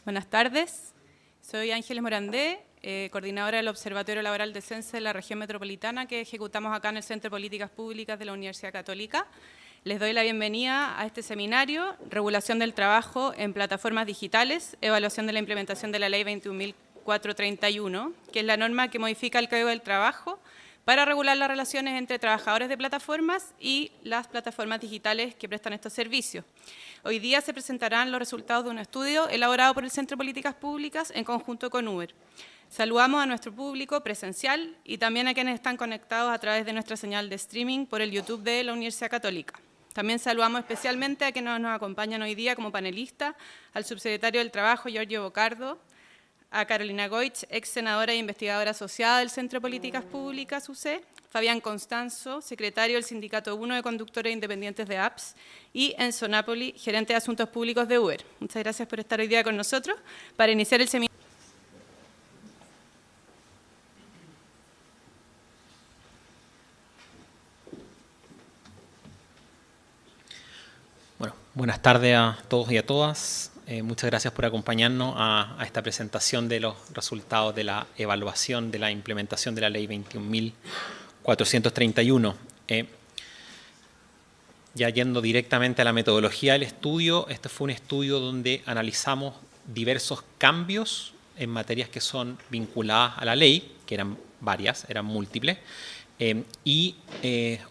Buenas tardes, soy Ángeles Morandé, coordinadora del Observatorio Laboral de CENSE de la región metropolitana que ejecutamos acá en el Centro de Políticas Públicas de la Universidad Católica. Les doy la bienvenida a este seminario, Regulación del Trabajo en Plataformas Digitales, Evaluación de la Implementación de la Ley 21.431, que es la norma que modifica el Código del Trabajo para regular las relaciones entre trabajadores de plataformas y las plataformas digitales que prestan estos servicios. Hoy día se presentarán los resultados de un estudio elaborado por el Centro de Políticas Públicas en conjunto con Uber. Saludamos a nuestro público presencial y también a quienes están conectados a través de nuestra señal de streaming por el YouTube de la Universidad Católica. También saludamos especialmente a quienes nos acompañan hoy día como panelistas, al subsecretario del Trabajo, Giorgio Bocardo, a Carolina Goich, ex senadora e investigadora asociada del Centro de Políticas Públicas, UC, Fabián Constanzo, secretario del Sindicato 1 de Conductores Independientes de apps, y Enzo Napoli, gerente de Asuntos Públicos de Uber. Muchas gracias por estar hoy día con nosotros para iniciar el seminario. Bueno, buenas tardes a todos y a todas. Muchas gracias por acompañarnos a esta presentación de los resultados de la evaluación de la implementación de la Ley 21.431. Ya yendo directamente a la metodología del estudio, este fue un estudio donde analizamos diversos cambios en materias que son vinculadas a la ley, que eran varias, eran múltiples, y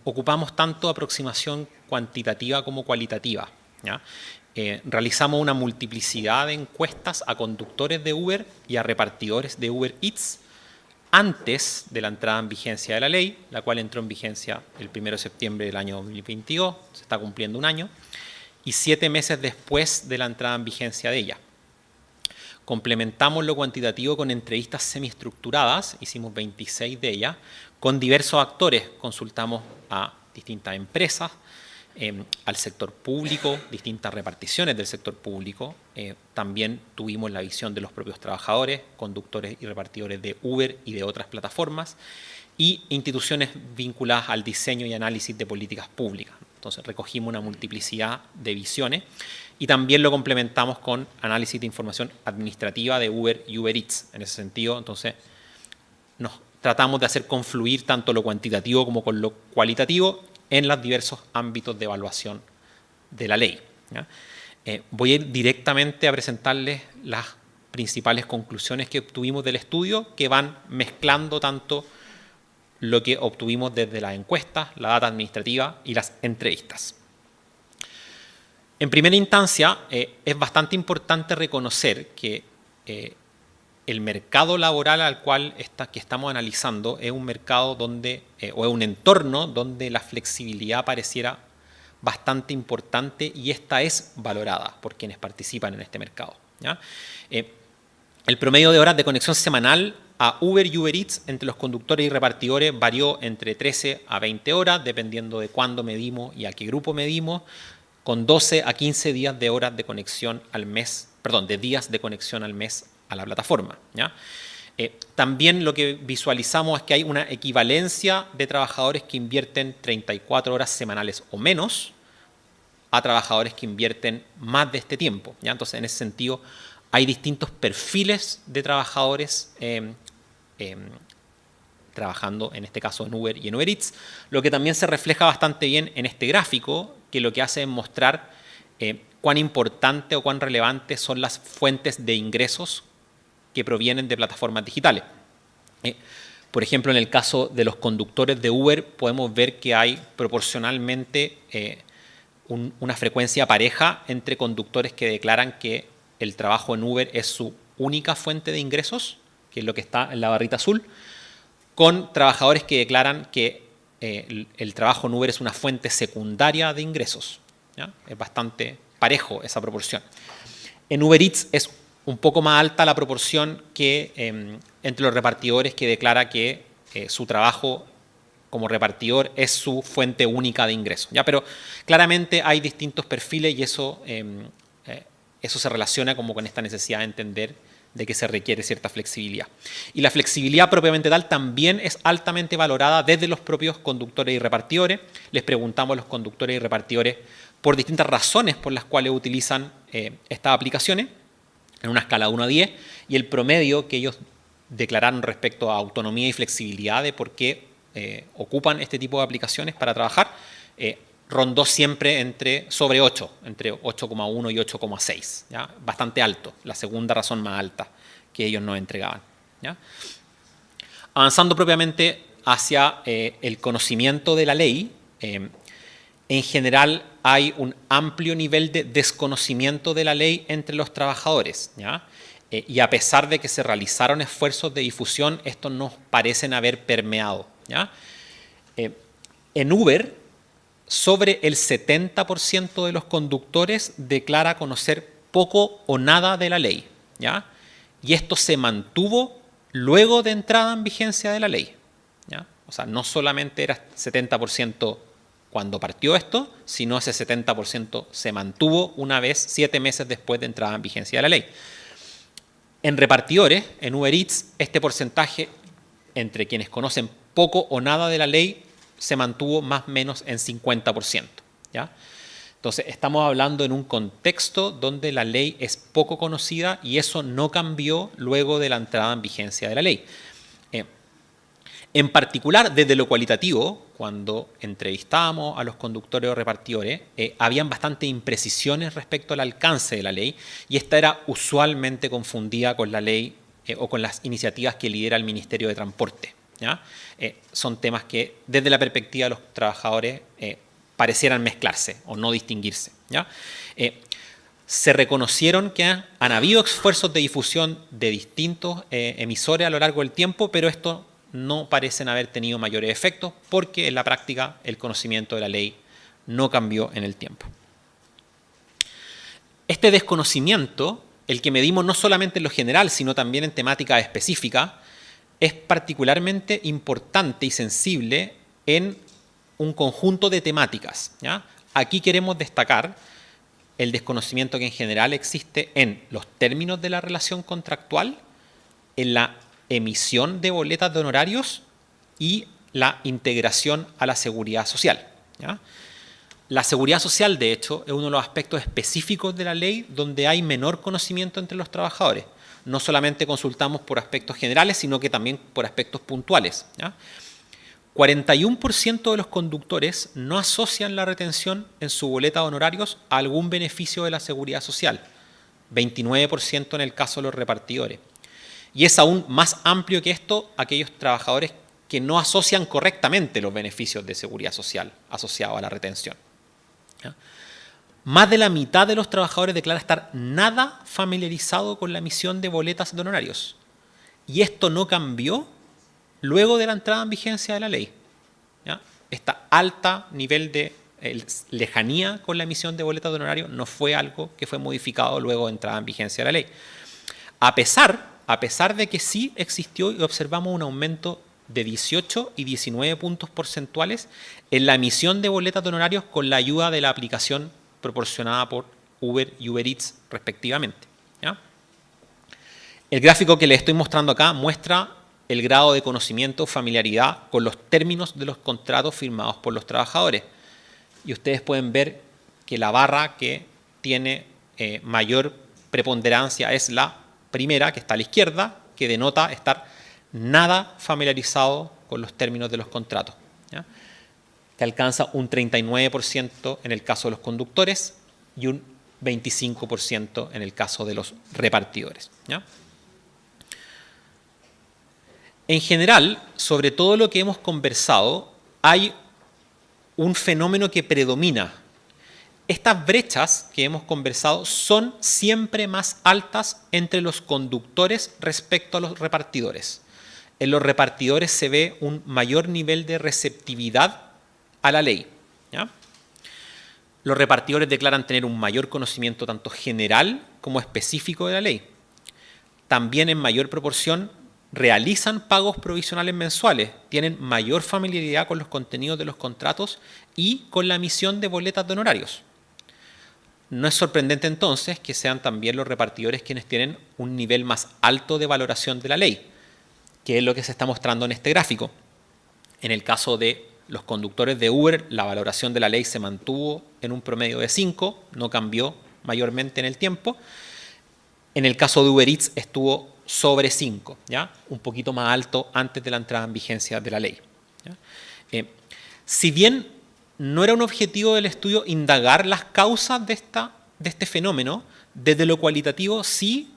ocupamos tanto aproximación cuantitativa como cualitativa, ¿ya? Realizamos una multiplicidad de encuestas a conductores de Uber y a repartidores de Uber Eats antes de la entrada en vigencia de la ley, la cual entró en vigencia el 1 de septiembre del año 2022, se está cumpliendo un año, y 7 meses después de la entrada en vigencia de ella. Complementamos lo cuantitativo con entrevistas semiestructuradas, hicimos 26 de ellas, con diversos actores. Consultamos a distintas empresas, al sector público, distintas reparticiones del sector público. También tuvimos la visión de los propios trabajadores, conductores y repartidores de Uber y de otras plataformas, y instituciones vinculadas al diseño y análisis de políticas públicas. Entonces recogimos una multiplicidad de visiones y también lo complementamos con análisis de información administrativa de Uber y Uber Eats. En ese sentido, entonces, nos tratamos de hacer confluir tanto lo cuantitativo como con lo cualitativo en los diversos ámbitos de evaluación de la ley, ¿ya? Voy a ir directamente a presentarles las principales conclusiones que obtuvimos del estudio, que van mezclando tanto lo que obtuvimos desde las encuestas, la data administrativa y las entrevistas. En primera instancia, es bastante importante reconocer que el mercado laboral al cual que estamos analizando es un mercado donde, o es un entorno donde la flexibilidad pareciera bastante importante y esta es valorada por quienes participan en este mercado, ¿ya? El promedio de horas de conexión semanal a Uber y Uber Eats entre los conductores y repartidores varió entre 13 a 20 horas, dependiendo de cuándo medimos y a qué grupo medimos, con 12 a 15 días de horas de conexión al mes, perdón, de días de conexión al mes a la plataforma, ¿ya? También lo que visualizamos es que hay una equivalencia de trabajadores que invierten 34 horas semanales o menos a trabajadores que invierten más de este tiempo, ¿ya? Entonces, en ese sentido, hay distintos perfiles de trabajadores trabajando, en este caso en Uber y en Uber Eats, lo que también se refleja bastante bien en este gráfico, que lo que hace es mostrar cuán importante o cuán relevantes son las fuentes de ingresos que provienen de plataformas digitales. Por ejemplo, en el caso de los conductores de Uber, podemos ver que hay proporcionalmente una frecuencia pareja entre conductores que declaran que el trabajo en Uber es su única fuente de ingresos, que es lo que está en la barrita azul, con trabajadores que declaran que el trabajo en Uber es una fuente secundaria de ingresos, ¿ya? Es bastante parejo esa proporción. En Uber Eats es un poco más alta la proporción que entre los repartidores que declara que su trabajo como repartidor es su fuente única de ingresos, ¿ya? Pero claramente hay distintos perfiles y eso se relaciona como con esta necesidad de entender de que se requiere cierta flexibilidad. Y la flexibilidad propiamente tal también es altamente valorada desde los propios conductores y repartidores. Les preguntamos a los conductores y repartidores por distintas razones por las cuales utilizan estas aplicaciones. en una escala de 1 a 10, y el promedio que ellos declararon respecto a autonomía y flexibilidad de por qué ocupan este tipo de aplicaciones para trabajar, rondó siempre sobre 8, entre 8,1 y 8,6, ¿ya? Bastante alto, la segunda razón más alta que ellos nos entregaban, ¿ya? Avanzando propiamente hacia el conocimiento de la ley, en general hay un amplio nivel de desconocimiento de la ley entre los trabajadores, ¿ya? Y a pesar de que se realizaron esfuerzos de difusión, estos no parecen haber permeado, ¿ya? En Uber, sobre el 70% de los conductores declara conocer poco o nada de la ley, ¿ya? Y esto se mantuvo luego de entrada en vigencia de la ley, ¿ya? O sea, no solamente era 70% cuando partió esto, sino ese 70% se mantuvo una vez 7 meses después de entrada en vigencia de la ley. En repartidores, en Uber Eats, este porcentaje entre quienes conocen poco o nada de la ley se mantuvo más o menos en 50%, ¿ya? Entonces, estamos hablando en un contexto donde la ley es poco conocida y eso no cambió luego de la entrada en vigencia de la ley. En particular, desde lo cualitativo, cuando entrevistábamos a los conductores o repartidores, habían bastantes imprecisiones respecto al alcance de la ley y esta era usualmente confundida con la ley o con las iniciativas que lidera el Ministerio de Transporte, ¿ya? Son temas que desde la perspectiva de los trabajadores parecieran mezclarse o no distinguirse, ¿ya? Se reconocieron que han habido esfuerzos de difusión de distintos emisores a lo largo del tiempo, pero esto no parecen haber tenido mayores efectos porque en la práctica el conocimiento de la ley no cambió en el tiempo. Este desconocimiento, el que medimos no solamente en lo general, sino también en temática específica, es particularmente importante y sensible en un conjunto de temáticas, ¿ya? Aquí queremos destacar el desconocimiento que en general existe en los términos de la relación contractual, en la emisión de boletas de honorarios y la integración a la seguridad social, ¿ya? La seguridad social, de hecho, es uno de los aspectos específicos de la ley donde hay menor conocimiento entre los trabajadores. No solamente consultamos por aspectos generales, sino que también por aspectos puntuales, ¿ya? 41% de los conductores no asocian la retención en su boleta de honorarios a algún beneficio de la seguridad social, 29% en el caso de los repartidores. Y es aún más amplio que esto aquellos trabajadores que no asocian correctamente los beneficios de seguridad social asociados a la retención, ¿ya? Más de la mitad de los trabajadores declara estar nada familiarizado con la emisión de boletas de honorarios. Y esto no cambió luego de la entrada en vigencia de la ley, ¿ya? Esta alta nivel de lejanía con la emisión de boletas de honorarios no fue algo que fue modificado luego de entrada en vigencia de la ley. A pesar de que sí existió y observamos un aumento de 18 y 19 puntos porcentuales en la emisión de boletas de honorarios con la ayuda de la aplicación proporcionada por Uber y Uber Eats respectivamente, ¿ya? El gráfico que les estoy mostrando acá muestra el grado de conocimiento o familiaridad con los términos de los contratos firmados por los trabajadores. Y ustedes pueden ver que la barra que tiene mayor preponderancia es la primera, que está a la izquierda, que denota estar nada familiarizado con los términos de los contratos, ¿ya? Que alcanza un 39% en el caso de los conductores y un 25% en el caso de los repartidores, ¿ya? En general, sobre todo lo que hemos conversado, hay un fenómeno que predomina. Estas brechas que hemos conversado son siempre más altas entre los conductores respecto a los repartidores. En los repartidores se ve un mayor nivel de receptividad a la ley, ¿ya? Los repartidores declaran tener un mayor conocimiento tanto general como específico de la ley. También en mayor proporción realizan pagos provisionales mensuales, tienen mayor familiaridad con los contenidos de los contratos y con la emisión de boletas de honorarios. No es sorprendente entonces que sean también los repartidores quienes tienen un nivel más alto de valoración de la ley, que es lo que se está mostrando en este gráfico. En el caso de los conductores de Uber, la valoración de la ley se mantuvo en un promedio de 5, no cambió mayormente en el tiempo. En el caso de Uber Eats estuvo sobre 5, ¿ya? Un poquito más alto antes de la entrada en vigencia de la ley, ¿ya? Si bien no era un objetivo del estudio indagar las causas de este fenómeno, desde lo cualitativo sí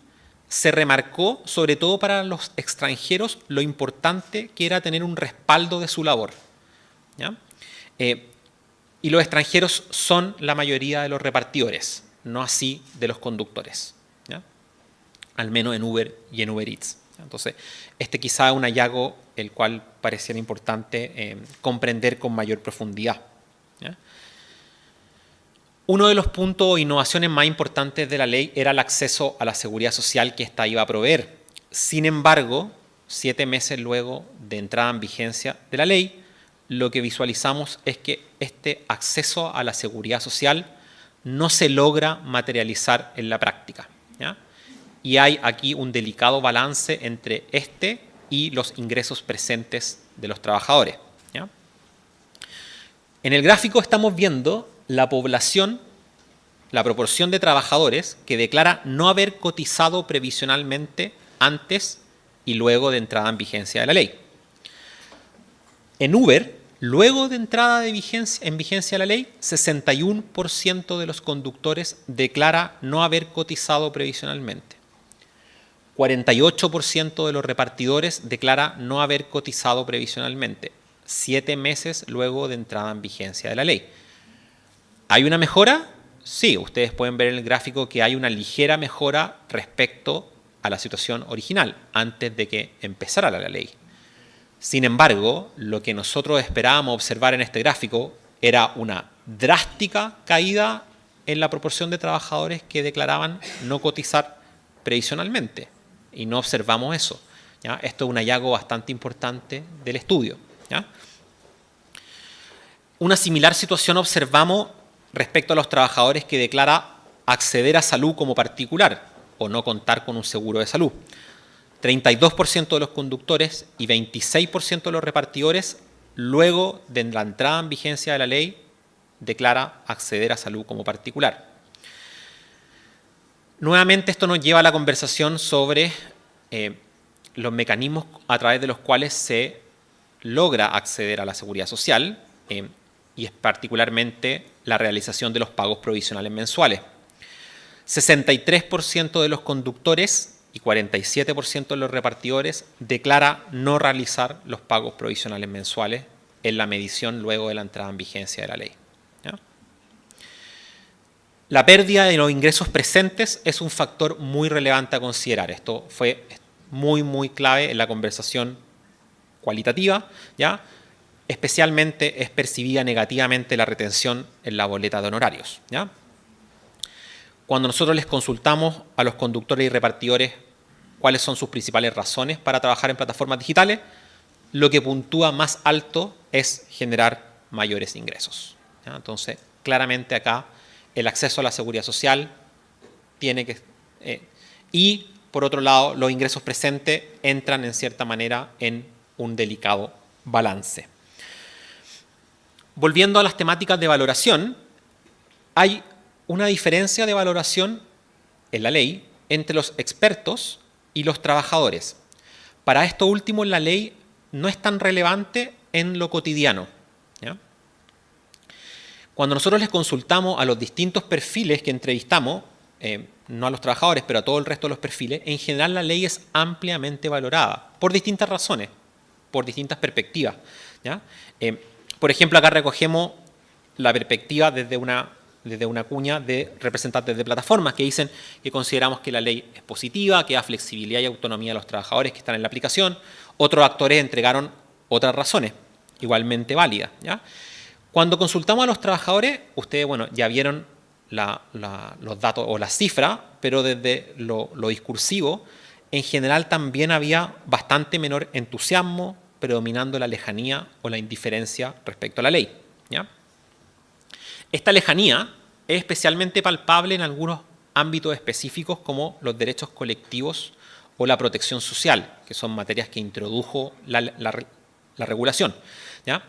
se remarcó, sobre todo para los extranjeros, lo importante que era tener un respaldo de su labor, ¿ya? Y los extranjeros son la mayoría de los repartidores, no así de los conductores, ¿ya? Al menos en Uber y en Uber Eats. Entonces, quizá es un hallazgo el cual pareciera importante comprender con mayor profundidad, ¿ya? Uno de los puntos o innovaciones más importantes de la ley era el acceso a la seguridad social que ésta iba a proveer. Sin embargo, 7 meses luego de entrada en vigencia de la ley, lo que visualizamos es que este acceso a la seguridad social no se logra materializar en la práctica, ¿ya? Y hay aquí un delicado balance entre y los ingresos presentes de los trabajadores, ¿ya? En el gráfico estamos viendo la población, la proporción de trabajadores que declara no haber cotizado previsionalmente antes y luego de entrada en vigencia de la ley. En Uber, luego de entrada en vigencia de la ley, 61% de los conductores declara no haber cotizado previsionalmente. 48% de los repartidores declara no haber cotizado previsionalmente, 7 meses luego de entrada en vigencia de la ley. ¿Hay una mejora? Sí, ustedes pueden ver en el gráfico que hay una ligera mejora respecto a la situación original, antes de que empezara la ley. Sin embargo, lo que nosotros esperábamos observar en este gráfico era una drástica caída en la proporción de trabajadores que declaraban no cotizar previsionalmente. Y no observamos eso, ¿ya? Esto es un hallazgo bastante importante del estudio, ¿ya? Una similar situación observamos respecto a los trabajadores que declara acceder a salud como particular o no contar con un seguro de salud. 32% de los conductores y 26% de los repartidores, luego de la entrada en vigencia de la ley, declara acceder a salud como particular. Nuevamente, esto nos lleva a la conversación sobre los mecanismos a través de los cuales se logra acceder a la seguridad social y es particularmente la realización de los pagos provisionales mensuales. 63% de los conductores y 47% de los repartidores declara no realizar los pagos provisionales mensuales en la medición luego de la entrada en vigencia de la ley, ¿ya? La pérdida de los ingresos presentes es un factor muy relevante a considerar. Esto fue muy clave en la conversación cualitativa, ¿ya? Especialmente es percibida negativamente la retención en la boleta de honorarios, ¿ya? Cuando nosotros les consultamos a los conductores y repartidores cuáles son sus principales razones para trabajar en plataformas digitales, lo que puntúa más alto es generar mayores ingresos, ¿ya? Entonces, claramente acá el acceso a la seguridad social tiene que... y, por otro lado, los ingresos presentes entran en cierta manera en un delicado balance. Volviendo a las temáticas de valoración, hay una diferencia de valoración en la ley entre los expertos y los trabajadores. Para esto último, la ley no es tan relevante en lo cotidiano, ¿ya? Cuando nosotros les consultamos a los distintos perfiles que entrevistamos, no a los trabajadores, pero a todo el resto de los perfiles, en general la ley es ampliamente valorada por distintas razones, por distintas perspectivas, ¿ya? Por ejemplo, acá recogemos la perspectiva desde una cuña de representantes de plataformas que dicen que consideramos que la ley es positiva, que da flexibilidad y autonomía a los trabajadores que están en la aplicación. Otros actores entregaron otras razones, igualmente válidas, ¿ya? Cuando consultamos a los trabajadores, ustedes ya vieron los datos o las cifras, pero desde lo discursivo, en general también había bastante menor entusiasmo, predominando la lejanía o la indiferencia respecto a la ley, ¿ya? Esta lejanía es especialmente palpable en algunos ámbitos específicos como los derechos colectivos o la protección social, que son materias que introdujo la regulación, ¿ya?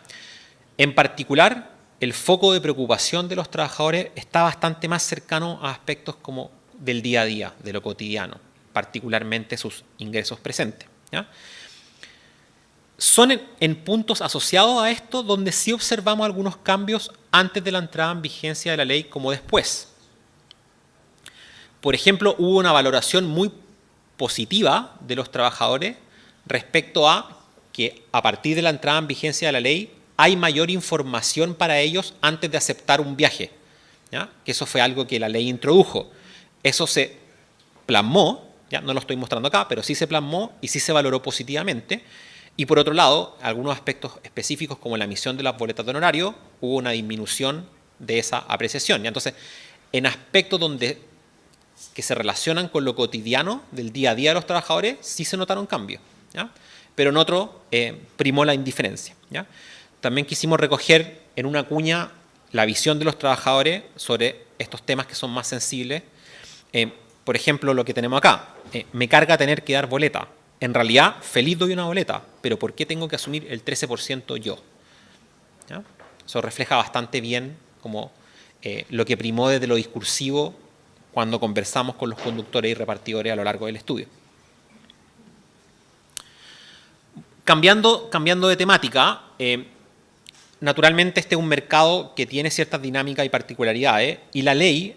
En particular, el foco de preocupación de los trabajadores está bastante más cercano a aspectos como del día a día, de lo cotidiano, particularmente sus ingresos presentes, ¿ya? Son en puntos asociados a esto donde sí observamos algunos cambios antes de la entrada en vigencia de la ley como después. Por ejemplo, hubo una valoración muy positiva de los trabajadores respecto a que a partir de la entrada en vigencia de la ley hay mayor información para ellos antes de aceptar un viaje, ¿ya? Que eso fue algo que la ley introdujo. Eso se plasmó, ya no lo estoy mostrando acá, pero sí se plasmó y sí se valoró positivamente. Y por otro lado, algunos aspectos específicos como la emisión de las boletas de honorario, hubo una disminución de esa apreciación, ¿ya? Entonces, en aspectos que se relacionan con lo cotidiano del día a día de los trabajadores, sí se notaron cambios, ¿ya? Pero en otro primó la indiferencia, ¿ya? También quisimos recoger en una cuña la visión de los trabajadores sobre estos temas que son más sensibles. Por ejemplo, lo que tenemos acá, me carga tener que dar boleta. En realidad, feliz doy una boleta, pero ¿por qué tengo que asumir el 13% yo? ¿Ya? Eso refleja bastante bien como lo que primó desde lo discursivo cuando conversamos con los conductores y repartidores a lo largo del estudio. Cambiando de temática, naturalmente este es un mercado que tiene ciertas dinámicas y particularidades y la ley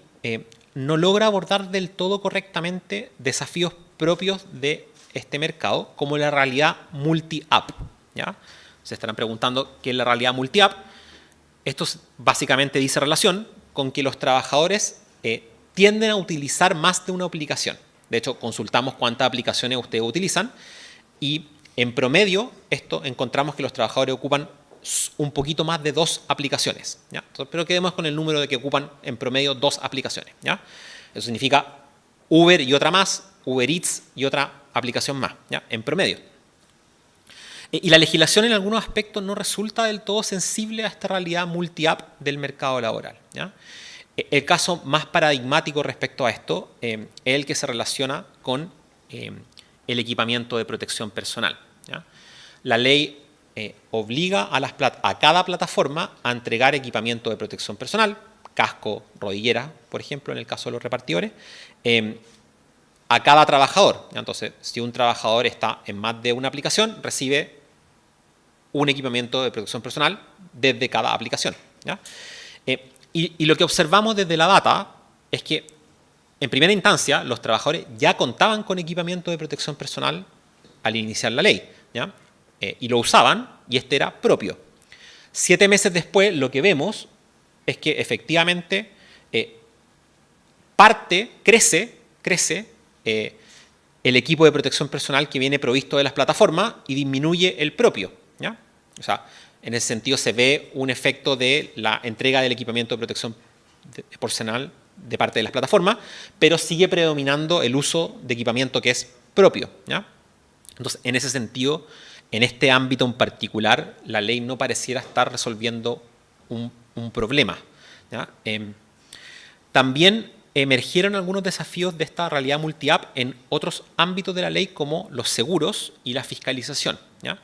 no logra abordar del todo correctamente desafíos propios de este mercado, como la realidad multi-app, ¿ya? Se estarán preguntando qué es la realidad multi-app. Esto básicamente dice relación con que los trabajadores tienden a utilizar más de una aplicación. De hecho, consultamos cuántas aplicaciones ustedes utilizan y en promedio encontramos que los trabajadores ocupan un poquito más de 2 aplicaciones, ¿ya? Entonces, pero quedemos con el número de que ocupan en promedio 2 aplicaciones, ¿ya? Eso significa Uber y otra más, Uber Eats y otra aplicación más, ¿ya? En promedio. Y la legislación en algunos aspectos no resulta del todo sensible a esta realidad multi-app del mercado laboral, ¿ya? El caso más paradigmático respecto a esto es el que se relaciona con el equipamiento de protección personal, ¿ya? La ley obliga a cada plataforma a entregar equipamiento de protección personal, casco, rodillera, por ejemplo, en el caso de los repartidores, a cada trabajador. Entonces, si un trabajador está en más de una aplicación, recibe un equipamiento de protección personal desde cada aplicación, ¿ya? Y lo que observamos desde la data es que, en primera instancia, los trabajadores ya contaban con equipamiento de protección personal al iniciar la ley, ¿ya? Y lo usaban, y este era propio. 7 meses después, lo que vemos es que efectivamente crece el equipo de protección personal que viene provisto de las plataformas y disminuye el propio, ¿ya? O sea, en ese sentido se ve un efecto de la entrega del equipamiento de protección personal de parte de las plataformas, pero sigue predominando el uso de equipamiento que es propio, ¿ya? Entonces, en ese sentido, en este ámbito en particular, la ley no pareciera estar resolviendo un problema, ¿ya? También emergieron algunos desafíos de esta realidad multi-app en otros ámbitos de la ley, como los seguros y la fiscalización, ¿ya?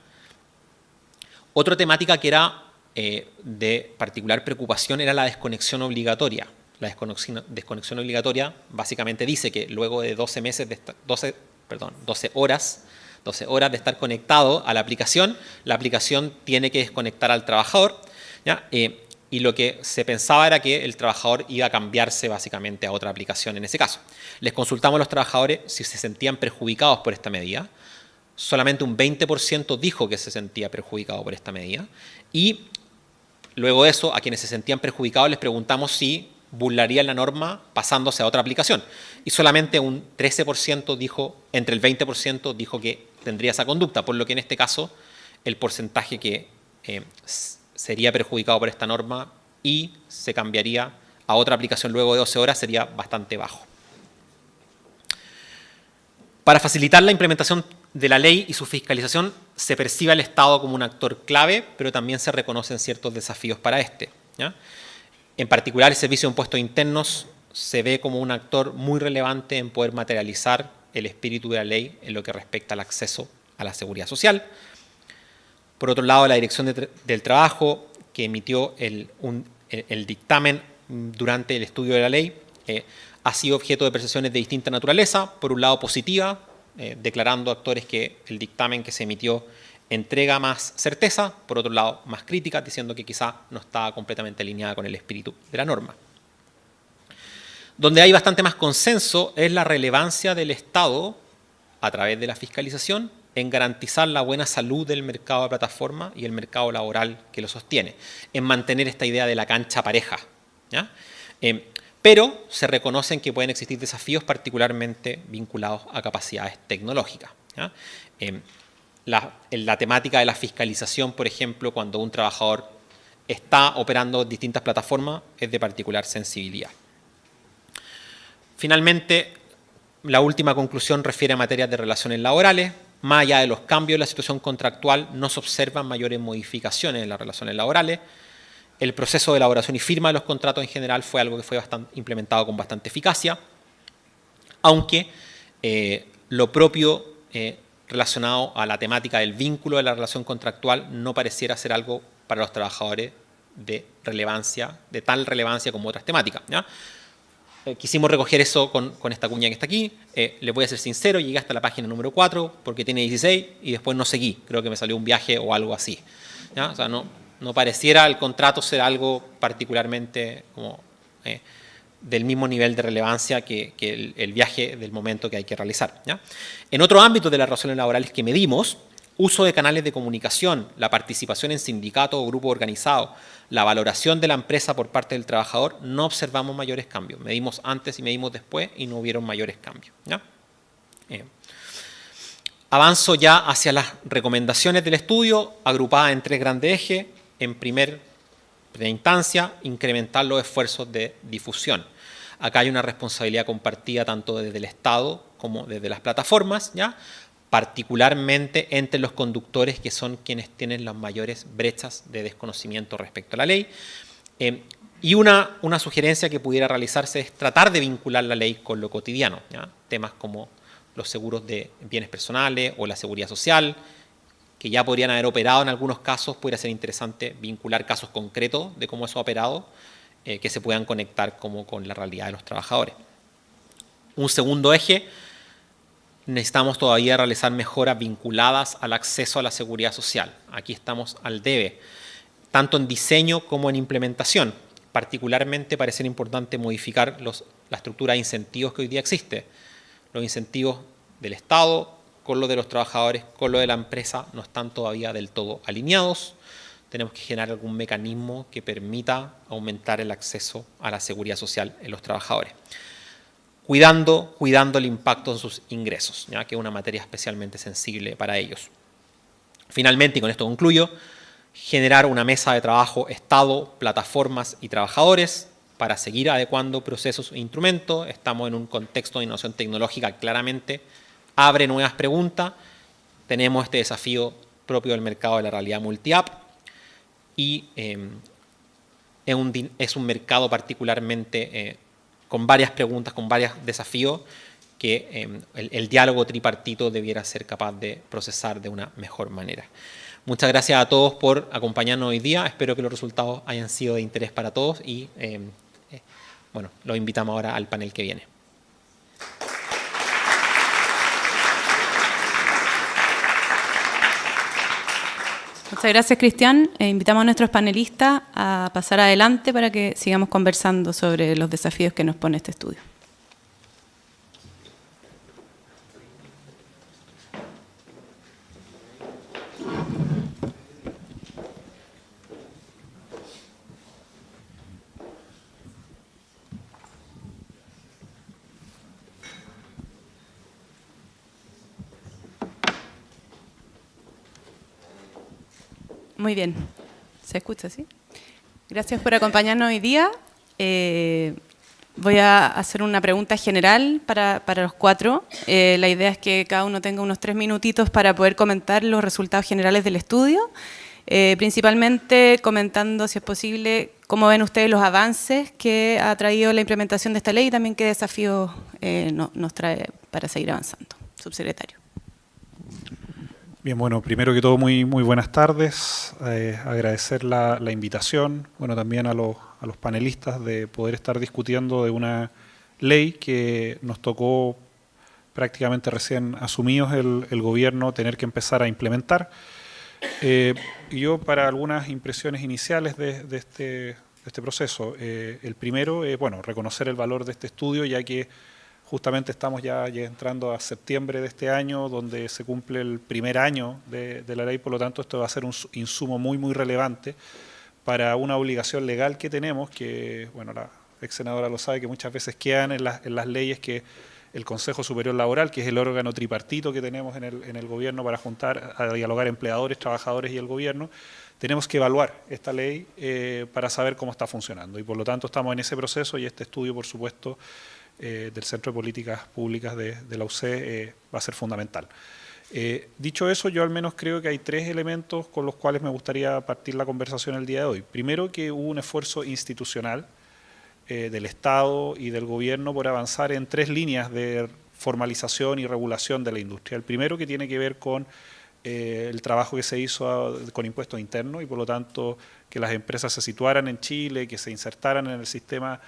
Otra temática que era de particular preocupación era la desconexión obligatoria. La desconexión obligatoria básicamente dice que luego de 12 horas de estar conectado a la aplicación tiene que desconectar al trabajador, ¿ya? Y lo que se pensaba era que el trabajador iba a cambiarse básicamente a otra aplicación en ese caso. Les consultamos a los trabajadores si se sentían perjudicados por esta medida. Solamente un 20% dijo que se sentía perjudicado por esta medida. Y luego de eso, a quienes se sentían perjudicados les preguntamos si burlarían la norma pasándose a otra aplicación. Y solamente un 13% dijo, entre el 20% dijo que tendría esa conducta, por lo que en este caso el porcentaje que sería perjudicado por esta norma y se cambiaría a otra aplicación luego de 12 horas sería bastante bajo. Para facilitar la implementación de la ley y su fiscalización, se percibe al Estado como un actor clave, pero también se reconocen ciertos desafíos para este, ¿ya? En particular, el Servicio de Impuestos Internos se ve como un actor muy relevante en poder materializar el espíritu de la ley en lo que respecta al acceso a la seguridad social. Por otro lado, la Dirección del Trabajo, que emitió el dictamen durante el estudio de la ley, ha sido objeto de percepciones de distinta naturaleza. Por un lado, positiva, declarando actores que el dictamen que se emitió entrega más certeza. Por otro lado, más crítica, diciendo que quizá no está completamente alineada con el espíritu de la norma. Donde hay bastante más consenso es la relevancia del Estado, a través de la fiscalización, en garantizar la buena salud del mercado de plataforma y el mercado laboral que lo sostiene, en mantener esta idea de la cancha pareja, ¿ya? Pero se reconocen que pueden existir desafíos particularmente vinculados a capacidades tecnológicas, ¿ya? En la temática de la fiscalización, por ejemplo, cuando un trabajador está operando distintas plataformas, es de particular sensibilidad. Finalmente, la última conclusión refiere a materias de relaciones laborales. Más allá de los cambios en la situación contractual, no se observan mayores modificaciones en las relaciones laborales. El proceso de elaboración y firma de los contratos en general fue algo que fue implementado con bastante eficacia, aunque lo propio relacionado a la temática del vínculo de la relación contractual no pareciera ser algo para los trabajadores de relevancia, de tal relevancia como otras temáticas, ¿ya? Quisimos recoger eso con esta cuña que está aquí. Les voy a ser sincero, llegué hasta la página número 4 porque tiene 16 y después no seguí. Creo que me salió un viaje o algo así, ¿ya? O sea, no pareciera el contrato ser algo particularmente como, del mismo nivel de relevancia que el viaje del momento que hay que realizar, ¿ya? En otro ámbito de las relaciones laborales que medimos, uso de canales de comunicación, la participación en sindicatos o grupos organizados, la valoración de la empresa por parte del trabajador, no observamos mayores cambios. Medimos antes y medimos después y no hubieron mayores cambios, ¿ya? Avanzo ya hacia las recomendaciones del estudio, agrupadas en 3 grandes ejes. En primera instancia, incrementar los esfuerzos de difusión. Acá hay una responsabilidad compartida tanto desde el Estado como desde las plataformas, ¿ya? Particularmente entre los conductores, que son quienes tienen las mayores brechas de desconocimiento respecto a la ley. Y una sugerencia que pudiera realizarse es tratar de vincular la ley con lo cotidiano, ¿ya? Temas como los seguros de bienes personales o la seguridad social, que ya podrían haber operado en algunos casos. Podría ser interesante vincular casos concretos de cómo eso ha operado, que se puedan conectar como con la realidad de los trabajadores. Un segundo eje, necesitamos todavía realizar mejoras vinculadas al acceso a la seguridad social. Aquí estamos al debe, tanto en diseño como en implementación. Particularmente parece importante modificar la estructura de incentivos que hoy día existe. Los incentivos del Estado con lo de los trabajadores, con lo de la empresa, no están todavía del todo alineados. Tenemos que generar algún mecanismo que permita aumentar el acceso a la seguridad social en los trabajadores. Cuidando el impacto en sus ingresos, ya que es una materia especialmente sensible para ellos. Finalmente, y con esto concluyo, generar una mesa de trabajo Estado, plataformas y trabajadores para seguir adecuando procesos e instrumentos. Estamos en un contexto de innovación tecnológica que claramente abre nuevas preguntas. Tenemos este desafío propio del mercado de la realidad multi-app y es un mercado particularmente con varias preguntas, con varios desafíos que el diálogo tripartito debiera ser capaz de procesar de una mejor manera. Muchas gracias a todos por acompañarnos hoy día. Espero que los resultados hayan sido de interés para todos y bueno, los invitamos ahora al panel que viene. Muchas gracias, Cristian. Invitamos a nuestros panelistas a pasar adelante para que sigamos conversando sobre los desafíos que nos pone este estudio. Muy bien, se escucha, ¿sí? Gracias por acompañarnos hoy día. Voy a hacer una pregunta general para los 4. La idea es que cada uno tenga unos 3 minutitos para poder comentar los resultados generales del estudio, principalmente comentando, si es posible, cómo ven ustedes los avances que ha traído la implementación de esta ley y también qué desafíos nos trae para seguir avanzando. Subsecretario. Bien, bueno, primero que todo, muy buenas tardes. Agradecer la invitación, bueno, también a los panelistas de poder estar discutiendo de una ley que nos tocó prácticamente recién asumidos el gobierno tener que empezar a implementar. Y yo, para algunas impresiones iniciales de este proceso, el primero, bueno, reconocer el valor de este estudio, ya que justamente estamos ya entrando a septiembre de este año, donde se cumple el primer año de la ley, por lo tanto esto va a ser un insumo muy relevante para una obligación legal que tenemos, que, bueno, la ex senadora lo sabe, que muchas veces quedan en las leyes, que el Consejo Superior Laboral, que es el órgano tripartito que tenemos en el gobierno para juntar a dialogar empleadores, trabajadores y el gobierno, tenemos que evaluar esta ley para saber cómo está funcionando. Y por lo tanto estamos en ese proceso, y este estudio, por supuesto, del Centro de Políticas Públicas de la UC va a ser fundamental. Dicho eso, yo al menos creo que hay tres elementos con los cuales me gustaría partir la conversación el día de hoy. Primero, que hubo un esfuerzo institucional del Estado y del Gobierno por avanzar en tres líneas de formalización y regulación de la industria. El primero, que tiene que ver con el trabajo que se hizo con impuestos internos, y por lo tanto que las empresas se situaran en Chile, que se insertaran en el sistema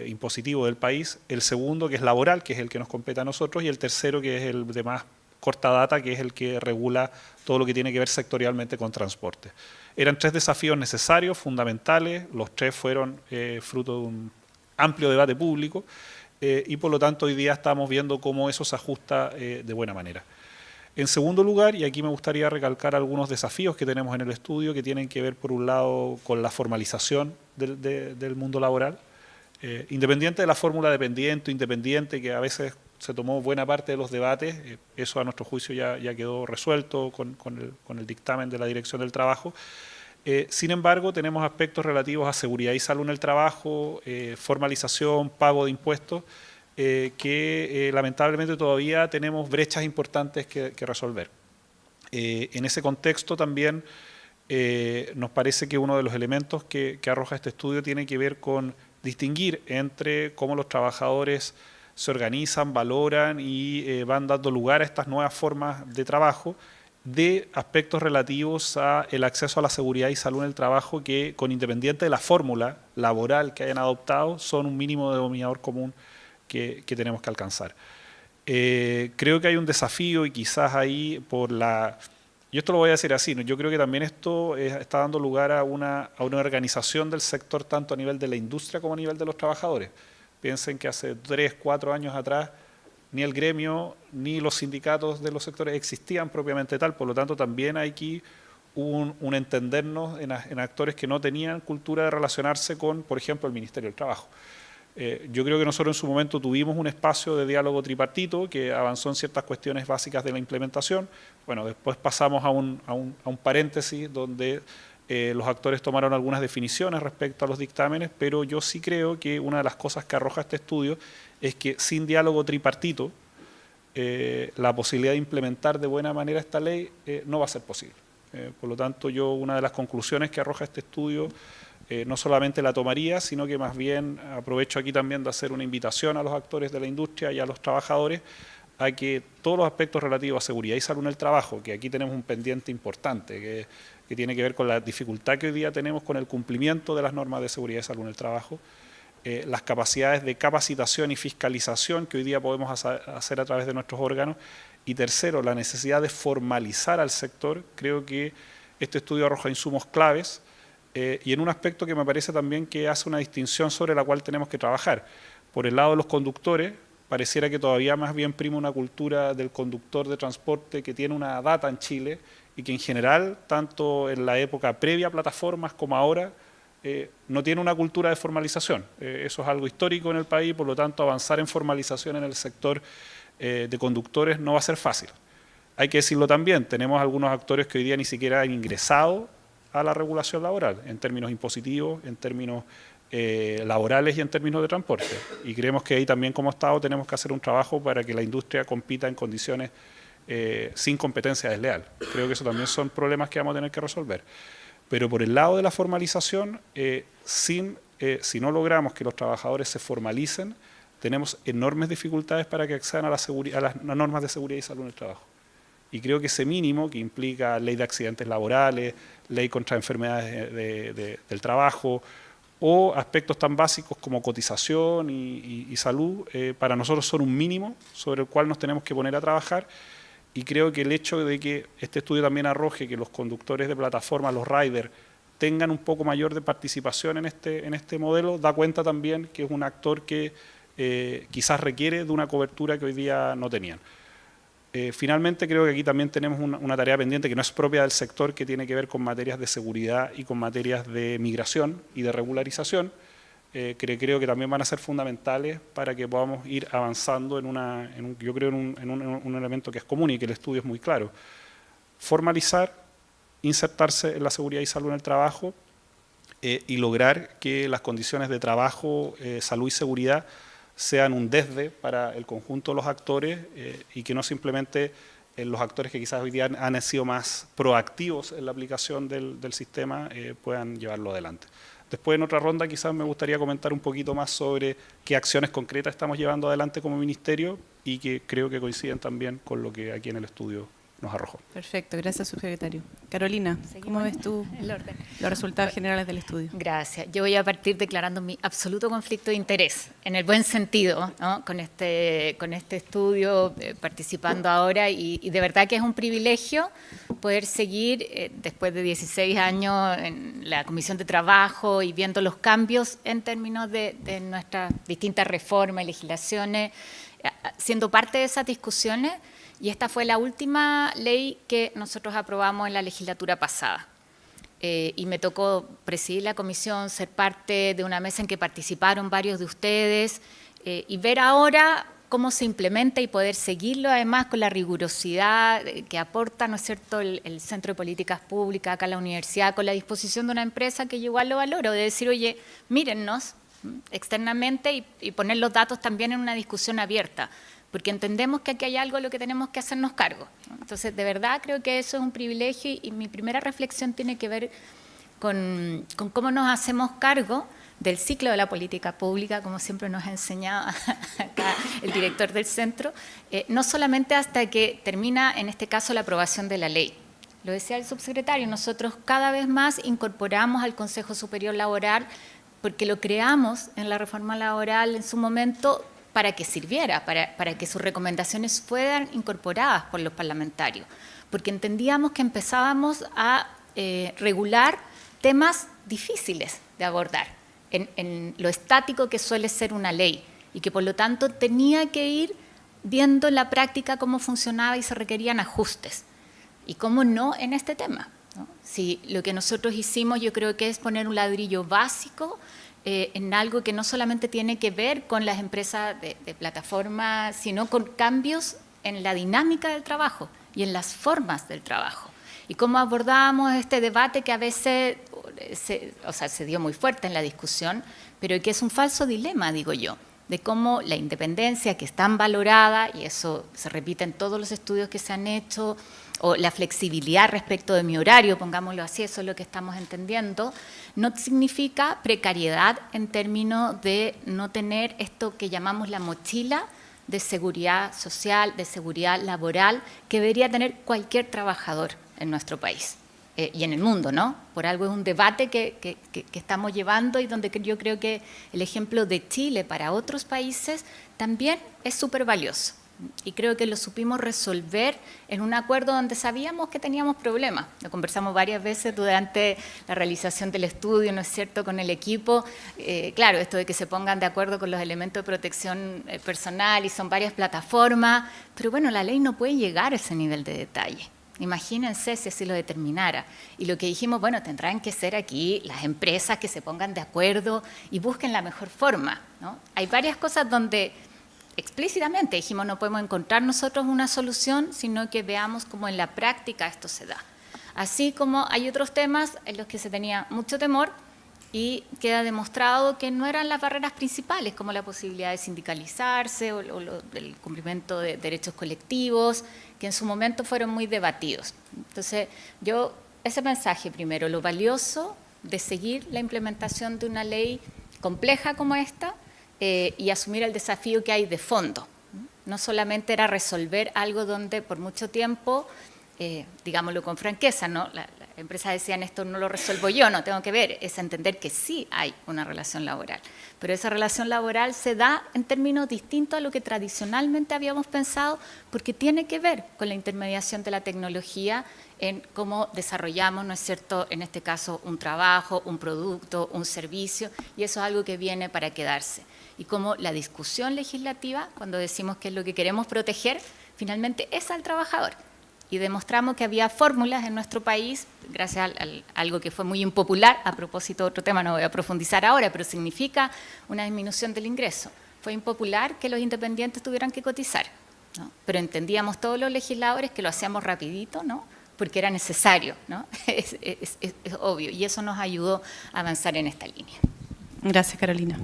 impositivo del país. El segundo, que es laboral, que es el que nos compete a nosotros, y el tercero, que es el de más corta data, que es el que regula todo lo que tiene que ver sectorialmente con transporte. Eran tres desafíos necesarios, fundamentales, los tres fueron fruto de un amplio debate público, y por lo tanto hoy día estamos viendo cómo eso se ajusta de buena manera. En segundo lugar, y aquí me gustaría recalcar algunos desafíos que tenemos en el estudio, que tienen que ver, por un lado, con la formalización del mundo laboral, independiente de la fórmula dependiente o independiente, que a veces se tomó buena parte de los debates, eso a nuestro juicio ya quedó resuelto con el dictamen de la Dirección del Trabajo. Sin embargo, tenemos aspectos relativos a seguridad y salud en el trabajo, formalización, pago de impuestos, que lamentablemente todavía tenemos brechas importantes que resolver. En ese contexto también nos parece que uno de los elementos que arroja este estudio tiene que ver con distinguir entre cómo los trabajadores se organizan, valoran y van dando lugar a estas nuevas formas de trabajo, de aspectos relativos al acceso a la seguridad y salud en el trabajo, que, con independiente de la fórmula laboral que hayan adoptado, son un mínimo denominador común que tenemos que alcanzar. Creo que hay un desafío, y quizás ahí yo esto lo voy a decir así, ¿no? Yo creo que también esto está dando lugar a una organización del sector, tanto a nivel de la industria como a nivel de los trabajadores. Piensen que hace 3, 4 años atrás ni el gremio ni los sindicatos de los sectores existían propiamente tal, por lo tanto también hay aquí un entendernos en actores que no tenían cultura de relacionarse con, por ejemplo, el Ministerio del Trabajo. Yo creo que nosotros en su momento tuvimos un espacio de diálogo tripartito que avanzó en ciertas cuestiones básicas de la implementación. Bueno, después pasamos a un paréntesis donde los actores tomaron algunas definiciones respecto a los dictámenes, pero yo sí creo que una de las cosas que arroja este estudio es que sin diálogo tripartito la posibilidad de implementar de buena manera esta ley no va a ser posible. Por lo tanto, una de las conclusiones que arroja este estudio no solamente la tomaría, sino que más bien aprovecho aquí también de hacer una invitación a los actores de la industria y a los trabajadores a que todos los aspectos relativos a seguridad y salud en el trabajo, que aquí tenemos un pendiente importante, que tiene que ver con la dificultad que hoy día tenemos con el cumplimiento de las normas de seguridad y salud en el trabajo, las capacidades de capacitación y fiscalización que hoy día podemos hacer a través de nuestros órganos, y tercero, la necesidad de formalizar al sector. Creo que este estudio arroja insumos claves, y en un aspecto que me parece también que hace una distinción sobre la cual tenemos que trabajar. Por el lado de los conductores, pareciera que todavía más bien prima una cultura del conductor de transporte que tiene una data en Chile, y que en general, tanto en la época previa a plataformas como ahora, no tiene una cultura de formalización. Eso es algo histórico en el país, por lo tanto avanzar en formalización en el sector de conductores no va a ser fácil. Hay que decirlo también, tenemos algunos actores que hoy día ni siquiera han ingresado a la regulación laboral, en términos impositivos, en términos laborales y en términos de transporte. Y creemos que ahí también, como Estado, tenemos que hacer un trabajo para que la industria compita en condiciones sin competencia desleal. Creo que eso también son problemas que vamos a tener que resolver. Pero por el lado de la formalización, si no logramos que los trabajadores se formalicen, tenemos enormes dificultades para que accedan a las normas de seguridad y salud en el trabajo. Y creo que ese mínimo, que implica ley de accidentes laborales, ley contra enfermedades del trabajo, o aspectos tan básicos como cotización y salud, para nosotros son un mínimo sobre el cual nos tenemos que poner a trabajar, y creo que el hecho de que este estudio también arroje que los conductores de plataformas, los riders, tengan un poco mayor de participación en este modelo, da cuenta también que es un actor que quizás requiere de una cobertura que hoy día no tenían. Finalmente, creo que aquí también tenemos una tarea pendiente que no es propia del sector, que tiene que ver con materias de seguridad y con materias de migración y de regularización, que creo que también van a ser fundamentales para que podamos ir avanzando en un elemento que es común y que el estudio es muy claro. Formalizar, insertarse en la seguridad y salud en el trabajo y lograr que las condiciones de trabajo, salud y seguridad sean un desde para el conjunto de los actores y que no simplemente los actores que quizás hoy día han sido más proactivos en la aplicación del sistema puedan llevarlo adelante. Después, en otra ronda, quizás me gustaría comentar un poquito más sobre qué acciones concretas estamos llevando adelante como ministerio y que creo que coinciden también con lo que aquí en el estudio nos arrojó. Perfecto, gracias, subsecretario. Carolina, ¿cómo ves tú los resultados generales del estudio? Gracias. Yo voy a partir declarando mi absoluto conflicto de interés, en el buen sentido, ¿no? con este estudio, participando ahora, y de verdad que es un privilegio poder seguir, después de 16 años en la Comisión de Trabajo y viendo los cambios en términos de nuestras distintas reformas y legislaciones, siendo parte de esas discusiones. Y esta fue la última ley que nosotros aprobamos en la legislatura pasada. Y me tocó presidir la comisión, ser parte de una mesa en que participaron varios de ustedes y ver ahora cómo se implementa y poder seguirlo además con la rigurosidad que aporta, ¿no es cierto?, el Centro de Políticas Públicas, acá en la universidad, con la disposición de una empresa que yo igual lo valoro, de decir, oye, mírennos externamente y poner los datos también en una discusión abierta, porque entendemos que aquí hay algo de lo que tenemos que hacernos cargo. Entonces, de verdad creo que eso es un privilegio y mi primera reflexión tiene que ver con cómo nos hacemos cargo del ciclo de la política pública, como siempre nos ha enseñado acá el director del centro, no solamente hasta que termina, en este caso, la aprobación de la ley. Lo decía el subsecretario, nosotros cada vez más incorporamos al Consejo Superior Laboral, porque lo creamos en la reforma laboral en su momento, para que sirviera, para que sus recomendaciones fueran incorporadas por los parlamentarios, porque entendíamos que empezábamos a regular temas difíciles de abordar, en lo estático que suele ser una ley, y que por lo tanto tenía que ir viendo en la práctica cómo funcionaba y se requerían ajustes, y cómo no en este tema, ¿no? Si lo que nosotros hicimos yo creo que es poner un ladrillo básico en algo que no solamente tiene que ver con las empresas de plataforma, sino con cambios en la dinámica del trabajo y en las formas del trabajo. Y cómo abordamos este debate que a veces se dio muy fuerte en la discusión, pero que es un falso dilema, digo yo, de cómo la independencia, que es tan valorada, y eso se repite en todos los estudios que se han hecho, o la flexibilidad respecto de mi horario, pongámoslo así, eso es lo que estamos entendiendo, no significa precariedad en términos de no tener esto que llamamos la mochila de seguridad social, de seguridad laboral, que debería tener cualquier trabajador en nuestro país y en el mundo, ¿no? Por algo es un debate que estamos llevando y donde yo creo que el ejemplo de Chile para otros países también es súper valioso. Y creo que lo supimos resolver en un acuerdo donde sabíamos que teníamos problemas. Lo conversamos varias veces durante la realización del estudio, ¿no es cierto?, con el equipo. Claro, esto de que se pongan de acuerdo con los elementos de protección personal y son varias plataformas, pero bueno, la ley no puede llegar a ese nivel de detalle. Imagínense si así lo determinara. Y lo que dijimos, bueno, tendrán que ser aquí las empresas que se pongan de acuerdo y busquen la mejor forma, ¿no? Hay varias cosas donde explícitamente dijimos no podemos encontrar nosotros una solución, sino que veamos cómo en la práctica esto se da. Así como hay otros temas en los que se tenía mucho temor y queda demostrado que no eran las barreras principales, como la posibilidad de sindicalizarse o el cumplimiento de derechos colectivos, que en su momento fueron muy debatidos. Entonces, ese mensaje primero, lo valioso de seguir la implementación de una ley compleja como esta, y asumir el desafío que hay de fondo. No solamente era resolver algo donde por mucho tiempo, digámoslo con franqueza, ¿no?, Las empresas decían, esto no lo resuelvo yo, no tengo que ver, es entender que sí hay una relación laboral. Pero esa relación laboral se da en términos distintos a lo que tradicionalmente habíamos pensado, porque tiene que ver con la intermediación de la tecnología en cómo desarrollamos, ¿no es cierto?, en este caso un trabajo, un producto, un servicio, y eso es algo que viene para quedarse. Y como la discusión legislativa, cuando decimos que es lo que queremos proteger, finalmente es al trabajador. Y demostramos que había fórmulas en nuestro país, gracias a algo que fue muy impopular, a propósito de otro tema, no voy a profundizar ahora, pero significa una disminución del ingreso. Fue impopular que los independientes tuvieran que cotizar, ¿no? Pero entendíamos todos los legisladores que lo hacíamos rapidito, ¿no?, porque era necesario, ¿no? Es obvio, y eso nos ayudó a avanzar en esta línea. Gracias, Carolina.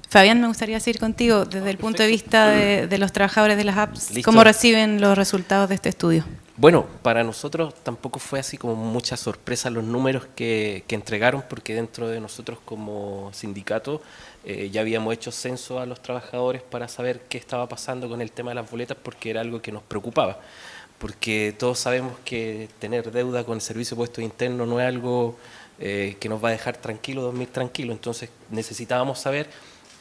Fabián, me gustaría seguir contigo desde el punto de vista de los trabajadores de las apps. Listo. ¿Cómo reciben los resultados de este estudio? Bueno, para nosotros tampoco fue así como mucha sorpresa los números que entregaron, porque dentro de nosotros como sindicato ya habíamos hecho censo a los trabajadores para saber qué estaba pasando con el tema de las boletas, porque era algo que nos preocupaba. Porque todos sabemos que tener deuda con el servicio de puestos internos no es algo que nos va a dejar tranquilos, dormir tranquilos. Entonces necesitábamos saber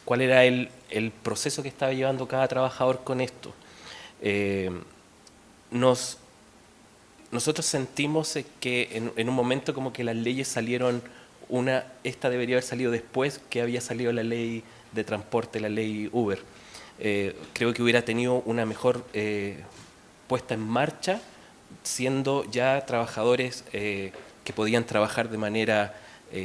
cuál era el proceso que estaba llevando cada trabajador con esto. Nosotros sentimos que en un momento como que las leyes salieron, esta debería haber salido después que había salido la ley de transporte, la ley Uber. Creo que hubiera tenido una mejor puesta en marcha, siendo ya trabajadores que podían trabajar de manera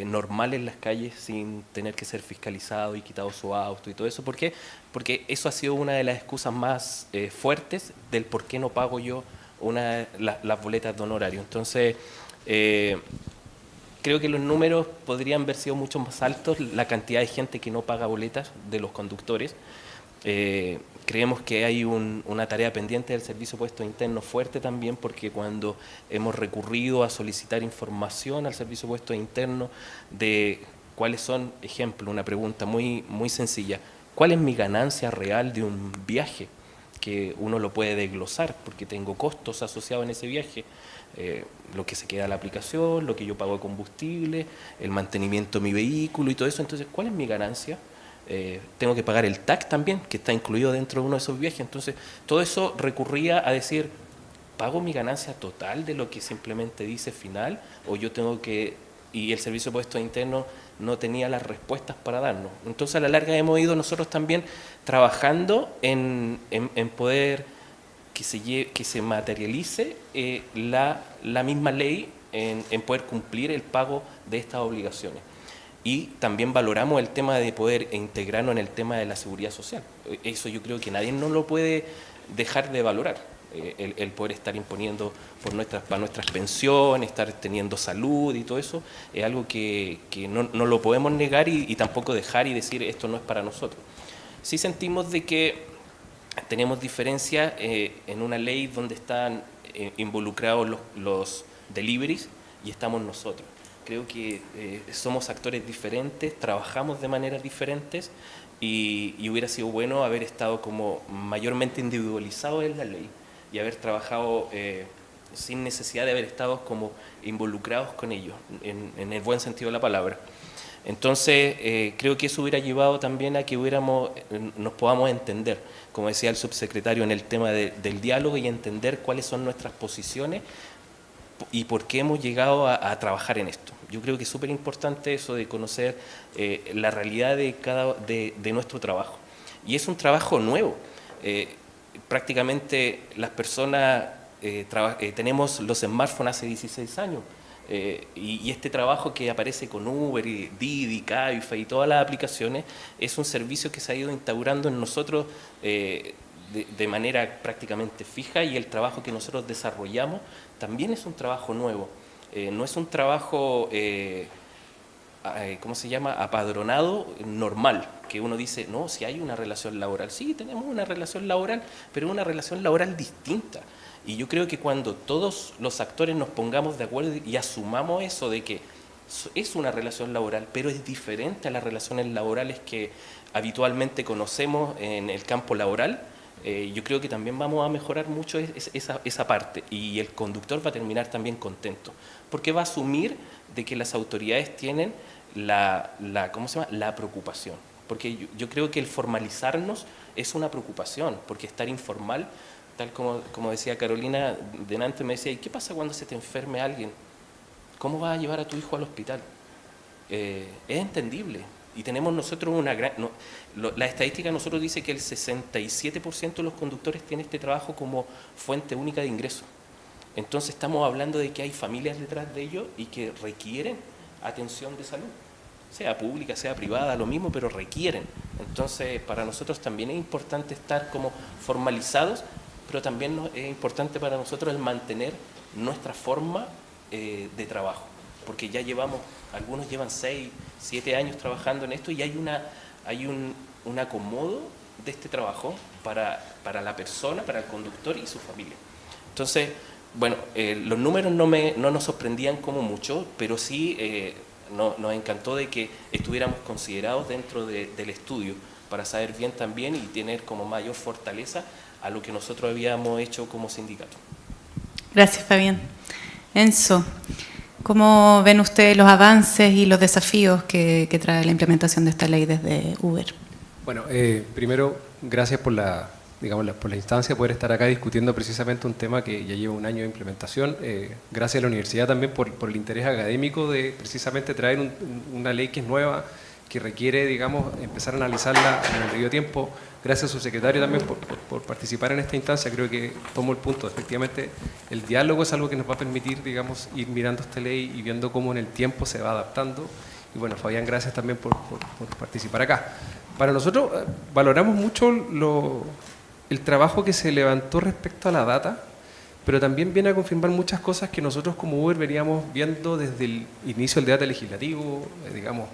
normal en las calles sin tener que ser fiscalizados y quitado su auto y todo eso. ¿Por qué? Porque eso ha sido una de las excusas más fuertes del por qué no pago yo las boletas de honorario. Entonces, creo que los números podrían haber sido mucho más altos, la cantidad de gente que no paga boletas de los conductores. Creemos que hay una tarea pendiente del servicio de puestos internos fuerte también, porque cuando hemos recurrido a solicitar información al servicio de puestos internos de cuáles son, ejemplo, una pregunta muy, muy sencilla, ¿cuál es mi ganancia real de un viaje? Que uno lo puede desglosar porque tengo costos asociados en ese viaje, lo que se queda a la aplicación, lo que yo pago de combustible, el mantenimiento de mi vehículo y todo eso. Entonces, ¿cuál es mi ganancia? Tengo que pagar el TAC también, que está incluido dentro de uno de esos viajes. Entonces, todo eso recurría a decir, ¿pago mi ganancia total de lo que simplemente dice final? ¿O yo tengo que...? Y el servicio de puestos internos no tenía las respuestas para darnos. Entonces, a la larga hemos ido nosotros también trabajando en poder que se materialice la misma ley, en poder cumplir el pago de estas obligaciones. Y también valoramos el tema de poder integrarnos en el tema de la seguridad social. Eso yo creo que nadie no lo puede dejar de valorar. El poder estar imponiendo para nuestras pensiones, estar teniendo salud y todo eso, es algo que no lo podemos negar y tampoco dejar y decir esto no es para nosotros. Sí sentimos de que tenemos diferencias en una ley donde están involucrados los deliveries y estamos nosotros. Creo que somos actores diferentes, trabajamos de maneras diferentes y hubiera sido bueno haber estado como mayormente individualizado en la ley y haber trabajado sin necesidad de haber estado como involucrados con ellos, en el buen sentido de la palabra. Entonces, creo que eso hubiera llevado también a que nos podamos entender, como decía el subsecretario, en el tema del diálogo y entender cuáles son nuestras posiciones y por qué hemos llegado a trabajar en esto. Yo creo que es súper importante eso de conocer la realidad de nuestro trabajo. Y es un trabajo nuevo. Prácticamente las personas tenemos los smartphones hace 16 años. Y este trabajo que aparece con Uber, y Didi, Cabify y todas las aplicaciones es un servicio que se ha ido instaurando en nosotros de manera prácticamente fija, y el trabajo que nosotros desarrollamos también es un trabajo nuevo. No es un trabajo, ¿cómo se llama?, apadronado, normal, que uno dice, no, si hay una relación laboral. Sí, tenemos una relación laboral, pero una relación laboral distinta. Y yo creo que cuando todos los actores nos pongamos de acuerdo y asumamos eso de que es una relación laboral, pero es diferente a las relaciones laborales que habitualmente conocemos en el campo laboral, yo creo que también vamos a mejorar mucho esa parte, y el conductor va a terminar también contento, porque va a asumir de que las autoridades tienen ¿cómo se llama?, la preocupación. Porque yo creo que el formalizarnos es una preocupación, porque estar informal, tal como decía Carolina delante, me decía, ¿y qué pasa cuando se te enferme alguien? ¿Cómo vas a llevar a tu hijo al hospital? Es entendible. Y tenemos nosotros una gran... la estadística nosotros dice que el 67% de los conductores tiene este trabajo como fuente única de ingreso. Entonces estamos hablando de que hay familias detrás de ellos y que requieren atención de salud, sea pública, sea privada, lo mismo, pero requieren. Entonces para nosotros también es importante estar como formalizados, pero también es importante para nosotros el mantener nuestra forma de trabajo, porque ya algunos llevan 6, 7 años trabajando en esto, y hay un acomodo de este trabajo para la persona, para el conductor y su familia. Entonces, bueno, los números no nos sorprendían como mucho, pero sí nos encantó de que estuviéramos considerados dentro del estudio, para saber bien también y tener como mayor fortaleza a lo que nosotros habíamos hecho como sindicato. Gracias, Fabián. Enzo, ¿cómo ven ustedes los avances y los desafíos que trae la implementación de esta ley desde Uber? Bueno, primero, gracias por la instancia de poder estar acá discutiendo precisamente un tema que ya lleva un año de implementación. Gracias a la universidad también por el interés académico de precisamente traer una ley que es nueva, que requiere, digamos, empezar a analizarla en el debido tiempo. Gracias a su secretario también por participar en esta instancia. Creo que tomo el punto. Efectivamente, el diálogo es algo que nos va a permitir, digamos, ir mirando esta ley y viendo cómo en el tiempo se va adaptando. Y bueno, Fabián, gracias también por participar acá. Para nosotros, valoramos mucho el trabajo que se levantó respecto a la data, pero también viene a confirmar muchas cosas que nosotros como Uber veníamos viendo desde el inicio del debate legislativo, digamos,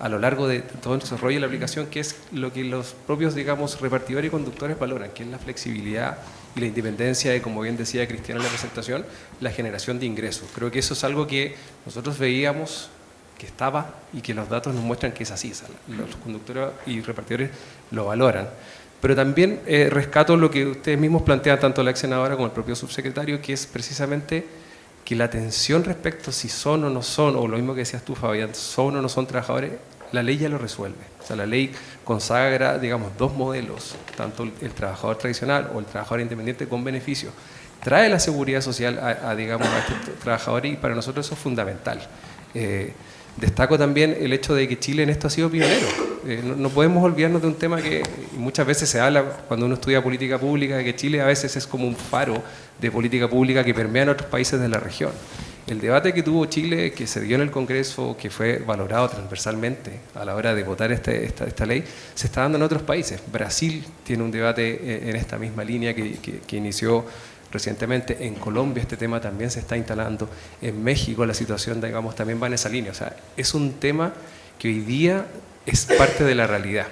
a lo largo de todo el desarrollo de la aplicación, que es lo que los propios, digamos, repartidores y conductores valoran, que es la flexibilidad y la independencia de, como bien decía Cristiana en la presentación, la generación de ingresos. Creo que eso es algo que nosotros veíamos que estaba y que los datos nos muestran que es así. O sea, los conductores y repartidores lo valoran. Pero también rescato lo que ustedes mismos plantean, tanto la ex senadora como el propio subsecretario, que es precisamente que la atención respecto a si son o no son, o lo mismo que decías tú, Fabián, son o no son trabajadores, la ley ya lo resuelve. O sea, la ley consagra, digamos, dos modelos, tanto el trabajador tradicional o el trabajador independiente con beneficio. Trae la seguridad social digamos, a estos trabajadores, y para nosotros eso es fundamental. Destaco también el hecho de que Chile en esto ha sido pionero. No podemos olvidarnos de un tema que muchas veces se habla cuando uno estudia política pública, de que Chile a veces es como un faro de política pública que permea en otros países de la región. El debate que tuvo Chile, que se dio en el Congreso, que fue valorado transversalmente a la hora de votar esta ley, se está dando en otros países. Brasil tiene un debate en esta misma línea que inició recientemente. En Colombia este tema también se está instalando. En México la situación, digamos, también va en esa línea. O sea, es un tema que hoy día es parte de la realidad.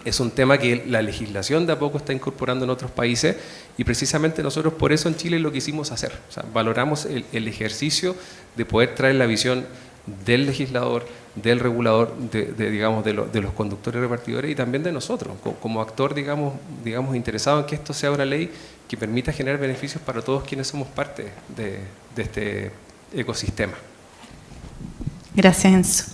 Es un tema que la legislación de a poco está incorporando en otros países, y precisamente nosotros por eso en Chile lo quisimos hacer. O sea, valoramos el ejercicio de poder traer la visión del legislador, del regulador, digamos, de los conductores y repartidores, y también de nosotros, como actor, digamos, interesado en que esto sea una ley que permita generar beneficios para todos quienes somos parte de este ecosistema. Gracias, Enzo.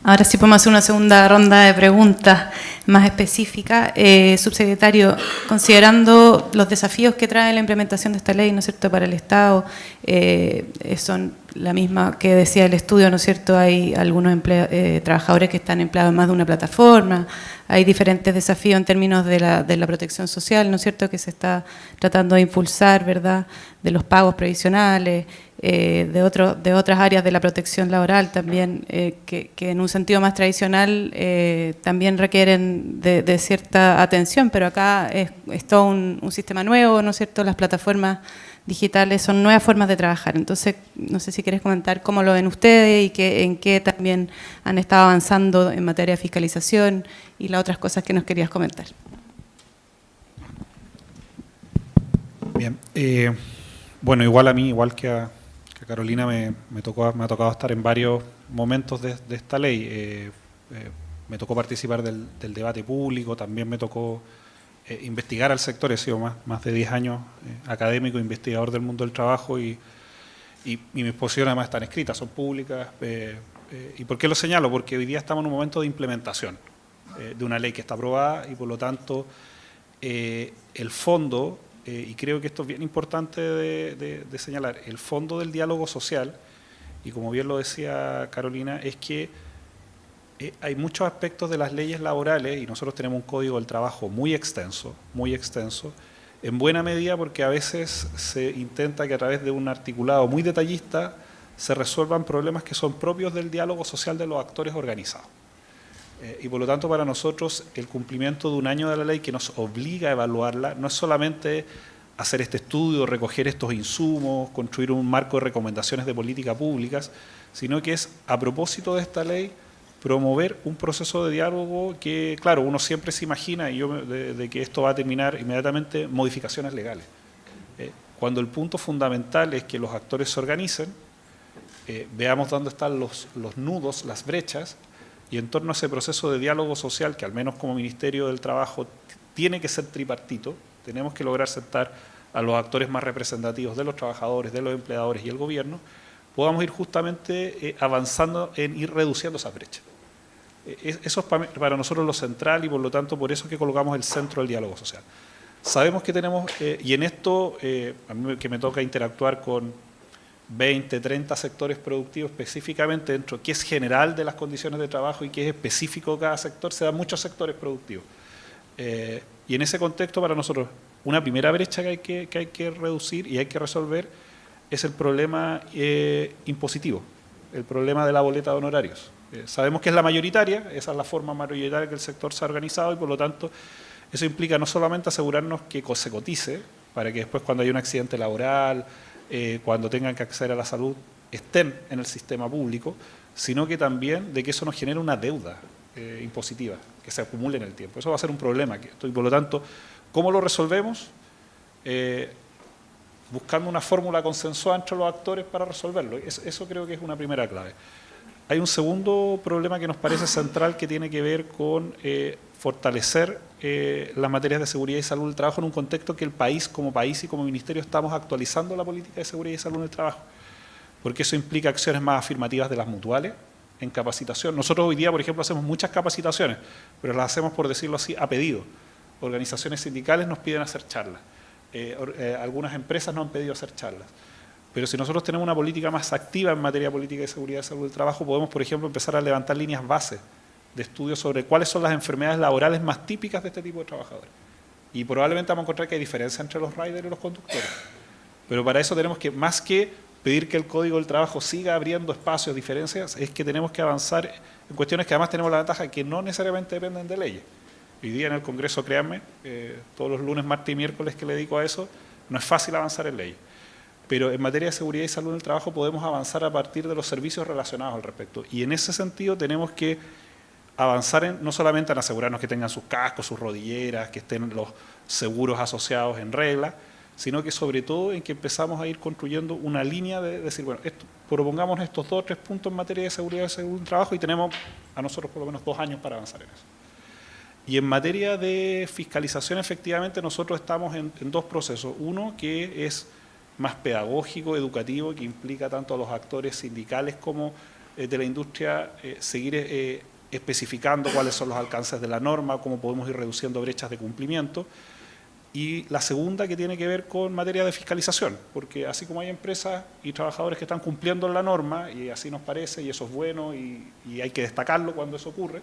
Ahora sí podemos hacer una segunda ronda de preguntas más específicas. Subsecretario, considerando los desafíos que trae la implementación de esta ley, ¿no es cierto?, para el Estado, son la misma que decía el estudio, ¿no es cierto?, hay algunos trabajadores que están empleados en más de una plataforma, hay diferentes desafíos en términos de la protección social, ¿no es cierto?, que se está tratando de impulsar, ¿verdad?, de los pagos previsionales, de otras áreas de la protección laboral también, que en un sentido más tradicional también requieren de cierta atención, pero acá es todo un sistema nuevo, ¿no es cierto?, las plataformas digitales son nuevas formas de trabajar. Entonces, no sé si quieres comentar cómo lo ven ustedes y en qué también han estado avanzando en materia de fiscalización y las otras cosas que nos querías comentar. Bien. Bueno, igual a mí, igual que a Carolina, me ha tocado estar en varios momentos de esta ley. Me tocó participar del debate público, también me tocó investigar al sector. He sido más de 10 años académico, investigador del mundo del trabajo y mis posiciones además están escritas, son públicas. ¿Y por qué lo señalo? Porque hoy día estamos en un momento de implementación de una ley que está aprobada y por lo tanto el fondo, y creo que esto es bien importante de señalar, el fondo del diálogo social, y como bien lo decía Carolina, es que hay muchos aspectos de las leyes laborales, y nosotros tenemos un código del trabajo muy extenso, en buena medida porque a veces se intenta que a través de un articulado muy detallista se resuelvan problemas que son propios del diálogo social de los actores organizados. Y por lo tanto para nosotros el cumplimiento de un año de la ley que nos obliga a evaluarla no es solamente hacer este estudio, recoger estos insumos, construir un marco de recomendaciones de política públicas, sino que es, a propósito de esta ley, promover un proceso de diálogo que, claro, uno siempre se imagina de que esto va a terminar inmediatamente modificaciones legales. Cuando el punto fundamental es que los actores se organicen, veamos dónde están los nudos, las brechas, y en torno a ese proceso de diálogo social, que al menos como Ministerio del Trabajo tiene que ser tripartito, tenemos que lograr sentar a los actores más representativos de los trabajadores, de los empleadores y el gobierno, podamos ir justamente avanzando en ir reduciendo esa brecha. Eso es para nosotros lo central y por lo tanto por eso es que colocamos el centro del diálogo social. Sabemos que tenemos, y en esto, a mí que me toca interactuar con 20, 30 sectores productivos específicamente dentro, que es general de las condiciones de trabajo y que es específico de cada sector, se dan muchos sectores productivos. Y en ese contexto para nosotros una primera brecha que hay que reducir y hay que resolver es el problema impositivo, el problema de la boleta de honorarios. Sabemos que es la mayoritaria, esa es la forma mayoritaria que el sector se ha organizado y por lo tanto eso implica no solamente asegurarnos que se cotice para que después cuando haya un accidente laboral, cuando tengan que acceder a la salud, estén en el sistema público, sino que también de que eso nos genere una deuda impositiva, que se acumule en el tiempo. Eso va a ser un problema. Y por lo tanto, ¿cómo lo resolvemos? Buscando una fórmula consensuada entre los actores para resolverlo. Eso creo que es una primera clave. Hay un segundo problema que nos parece central que tiene que ver con fortalecer las materias de seguridad y salud del trabajo en un contexto que el país y como ministerio estamos actualizando la política de seguridad y salud en el trabajo, porque eso implica acciones más afirmativas de las mutuales en capacitación. Nosotros hoy día, por ejemplo, hacemos muchas capacitaciones, pero las hacemos, por decirlo así, a pedido. Organizaciones sindicales nos piden hacer charlas, algunas empresas nos han pedido hacer charlas. Pero si nosotros tenemos una política más activa en materia de política de seguridad y salud del trabajo, podemos, por ejemplo, empezar a levantar líneas base de estudios sobre cuáles son las enfermedades laborales más típicas de este tipo de trabajadores. Y probablemente vamos a encontrar que hay diferencia entre los riders y los conductores. Pero para eso tenemos que, más que pedir que el Código del Trabajo siga abriendo espacios, diferencias, es que tenemos que avanzar en cuestiones que además tenemos la ventaja que no necesariamente dependen de leyes. Hoy día en el Congreso, créanme, todos los lunes, martes y miércoles que le dedico a eso, no es fácil avanzar en leyes. Pero en materia de seguridad y salud en el trabajo podemos avanzar a partir de los servicios relacionados al respecto. Y en ese sentido tenemos que avanzar no solamente en asegurarnos que tengan sus cascos, sus rodilleras, que estén los seguros asociados en regla, sino que sobre todo en que empezamos a ir construyendo una línea de decir, bueno, propongamos estos 2 o 3 puntos en materia de seguridad y salud en el trabajo y tenemos a nosotros por lo menos 2 años para avanzar en eso. Y en materia de fiscalización, efectivamente, nosotros estamos en 2 procesos. Uno que es más pedagógico, educativo, que implica tanto a los actores sindicales como de la industria seguir especificando cuáles son los alcances de la norma, cómo podemos ir reduciendo brechas de cumplimiento. Y la segunda que tiene que ver con materia de fiscalización, porque así como hay empresas y trabajadores que están cumpliendo la norma, y así nos parece, y eso es bueno, y hay que destacarlo cuando eso ocurre,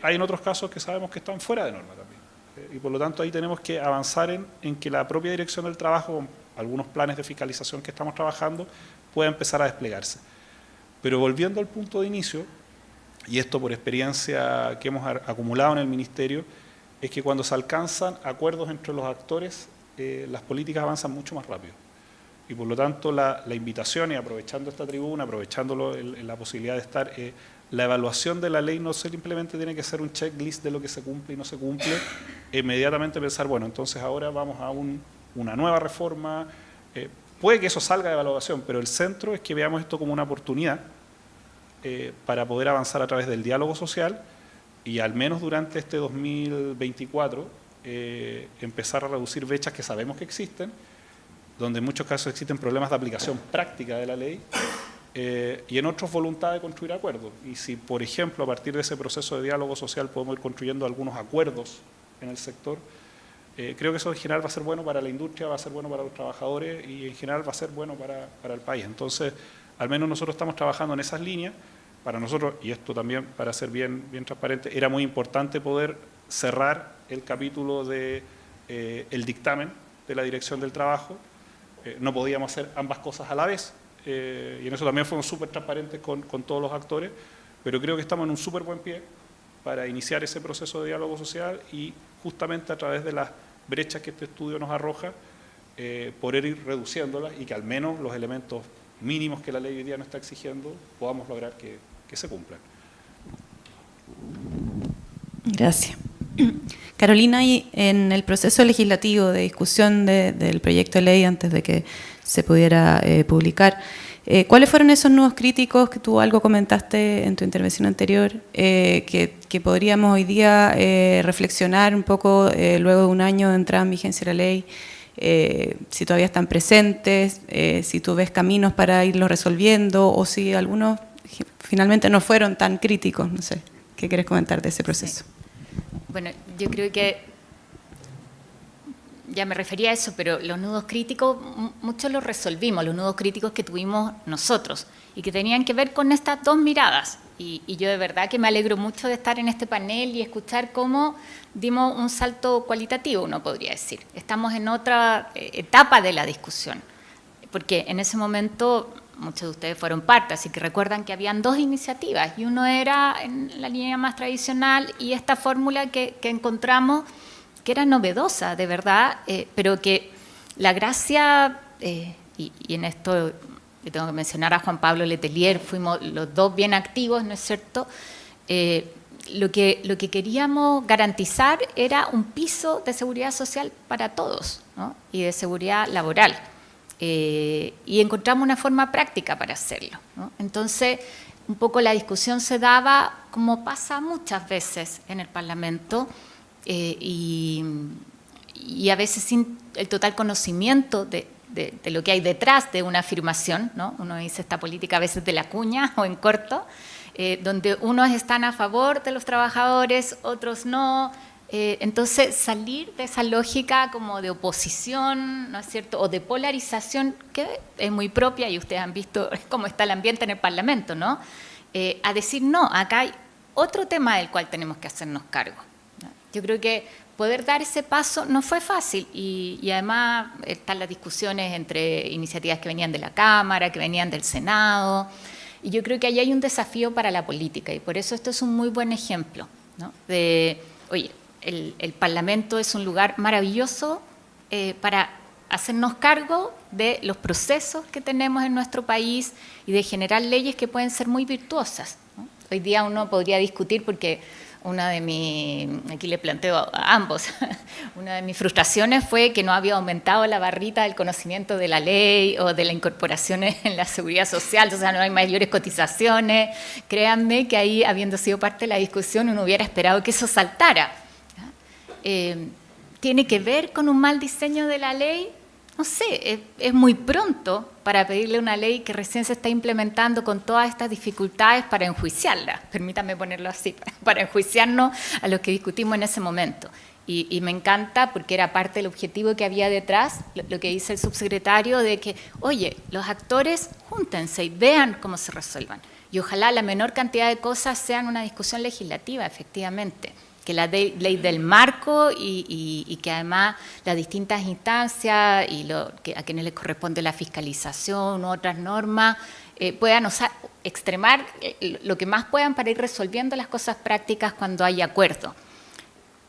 hay en otros casos que sabemos que están fuera de norma también. Y por lo tanto ahí tenemos que avanzar en que la propia Dirección del Trabajo, algunos planes de fiscalización que estamos trabajando, pueda empezar a desplegarse. Pero volviendo al punto de inicio, y esto por experiencia que hemos acumulado en el Ministerio, es que cuando se alcanzan acuerdos entre los actores, las políticas avanzan mucho más rápido. Y por lo tanto la invitación, y aprovechando esta tribuna, aprovechando la posibilidad de estar, la evaluación de la ley no simplemente tiene que ser un checklist de lo que se cumple y no se cumple, inmediatamente pensar, bueno, entonces ahora vamos a una nueva reforma, puede que eso salga de evaluación, pero el centro es que veamos esto como una oportunidad para poder avanzar a través del diálogo social y al menos durante este 2024 empezar a reducir brechas que sabemos que existen, donde en muchos casos existen problemas de aplicación práctica de la ley, y en otros voluntad de construir acuerdos. Y si, por ejemplo, a partir de ese proceso de diálogo social podemos ir construyendo algunos acuerdos en el sector, creo que eso en general va a ser bueno para la industria, va a ser bueno para los trabajadores y en general va a ser bueno para el país. Entonces, al menos nosotros estamos trabajando en esas líneas. Para nosotros, y esto también para ser bien transparente, era muy importante poder cerrar el capítulo de el dictamen de la Dirección del Trabajo. No podíamos hacer ambas cosas a la vez, y en eso también fuimos súper transparentes con todos los actores, pero creo que estamos en un súper buen pie para iniciar ese proceso de diálogo social y justamente a través de las brechas que este estudio nos arroja, poder ir reduciéndolas y que al menos los elementos mínimos que la ley hoy día nos está exigiendo podamos lograr que se cumplan. Gracias. Carolina, y en el proceso legislativo de discusión del proyecto de ley antes de que se pudiera publicar, ¿cuáles fueron esos nudos críticos que tú algo comentaste en tu intervención anterior, que podríamos hoy día reflexionar un poco luego de un año de entrada en vigencia de la ley? Si todavía están presentes, si tú ves caminos para irlos resolviendo o si algunos finalmente no fueron tan críticos, no sé, ¿qué quieres comentar de ese proceso? Bueno, yo creo que ya me refería a eso, pero los nudos críticos, muchos los resolvimos, los nudos críticos que tuvimos nosotros y que tenían que ver con estas dos miradas. Y yo de verdad que me alegro mucho de estar en este panel y escuchar cómo dimos un salto cualitativo, uno podría decir. Estamos en otra etapa de la discusión, porque en ese momento muchos de ustedes fueron parte, así que recuerdan que habían dos iniciativas y uno era en la línea más tradicional y esta fórmula que encontramos que era novedosa, de verdad, pero que la gracia, y en esto le tengo que mencionar a Juan Pablo Letelier, fuimos los dos bien activos, ¿no es cierto? Lo que queríamos garantizar era un piso de seguridad social para todos, ¿no? Y de seguridad laboral. Y encontramos una forma práctica para hacerlo, ¿no? Entonces, un poco la discusión se daba como pasa muchas veces en el Parlamento, y a veces sin el total conocimiento de lo que hay detrás de una afirmación, ¿no? Uno dice esta política a veces de la cuña o en corto, donde unos están a favor de los trabajadores, otros no. Entonces, salir de esa lógica como de oposición, ¿no es cierto?, o de polarización, que es muy propia, y ustedes han visto cómo está el ambiente en el Parlamento, ¿no? A decir, no, acá hay otro tema del cual tenemos que hacernos cargo. Yo creo que poder dar ese paso no fue fácil, y además están las discusiones entre iniciativas que venían de la Cámara, que venían del Senado, y yo creo que ahí hay un desafío para la política, y por eso esto es un muy buen ejemplo, ¿no? Oye, el Parlamento es un lugar maravilloso para hacernos cargo de los procesos que tenemos en nuestro país y de generar leyes que pueden ser muy virtuosas, ¿no? Hoy día uno podría discutir porque aquí le planteo a ambos, una de mis frustraciones fue que no había aumentado la barrita del conocimiento de la ley o de la incorporación en la seguridad social, o sea, no hay mayores cotizaciones. Créanme que ahí, habiendo sido parte de la discusión, uno hubiera esperado que eso saltara. ¿Tiene que ver con un mal diseño de la ley? No sé, es muy pronto para pedirle una ley que recién se está implementando con todas estas dificultades para enjuiciarla, permítanme ponerlo así, para enjuiciarnos a los que discutimos en ese momento. Y me encanta porque era parte del objetivo que había detrás, lo que dice el subsecretario, de que, oye, los actores júntense y vean cómo se resuelvan. Y ojalá la menor cantidad de cosas sean una discusión legislativa, efectivamente. Que la ley del marco y que además las distintas instancias y a quienes les corresponde la fiscalización u otras normas puedan extremar lo que más puedan para ir resolviendo las cosas prácticas cuando hay acuerdo.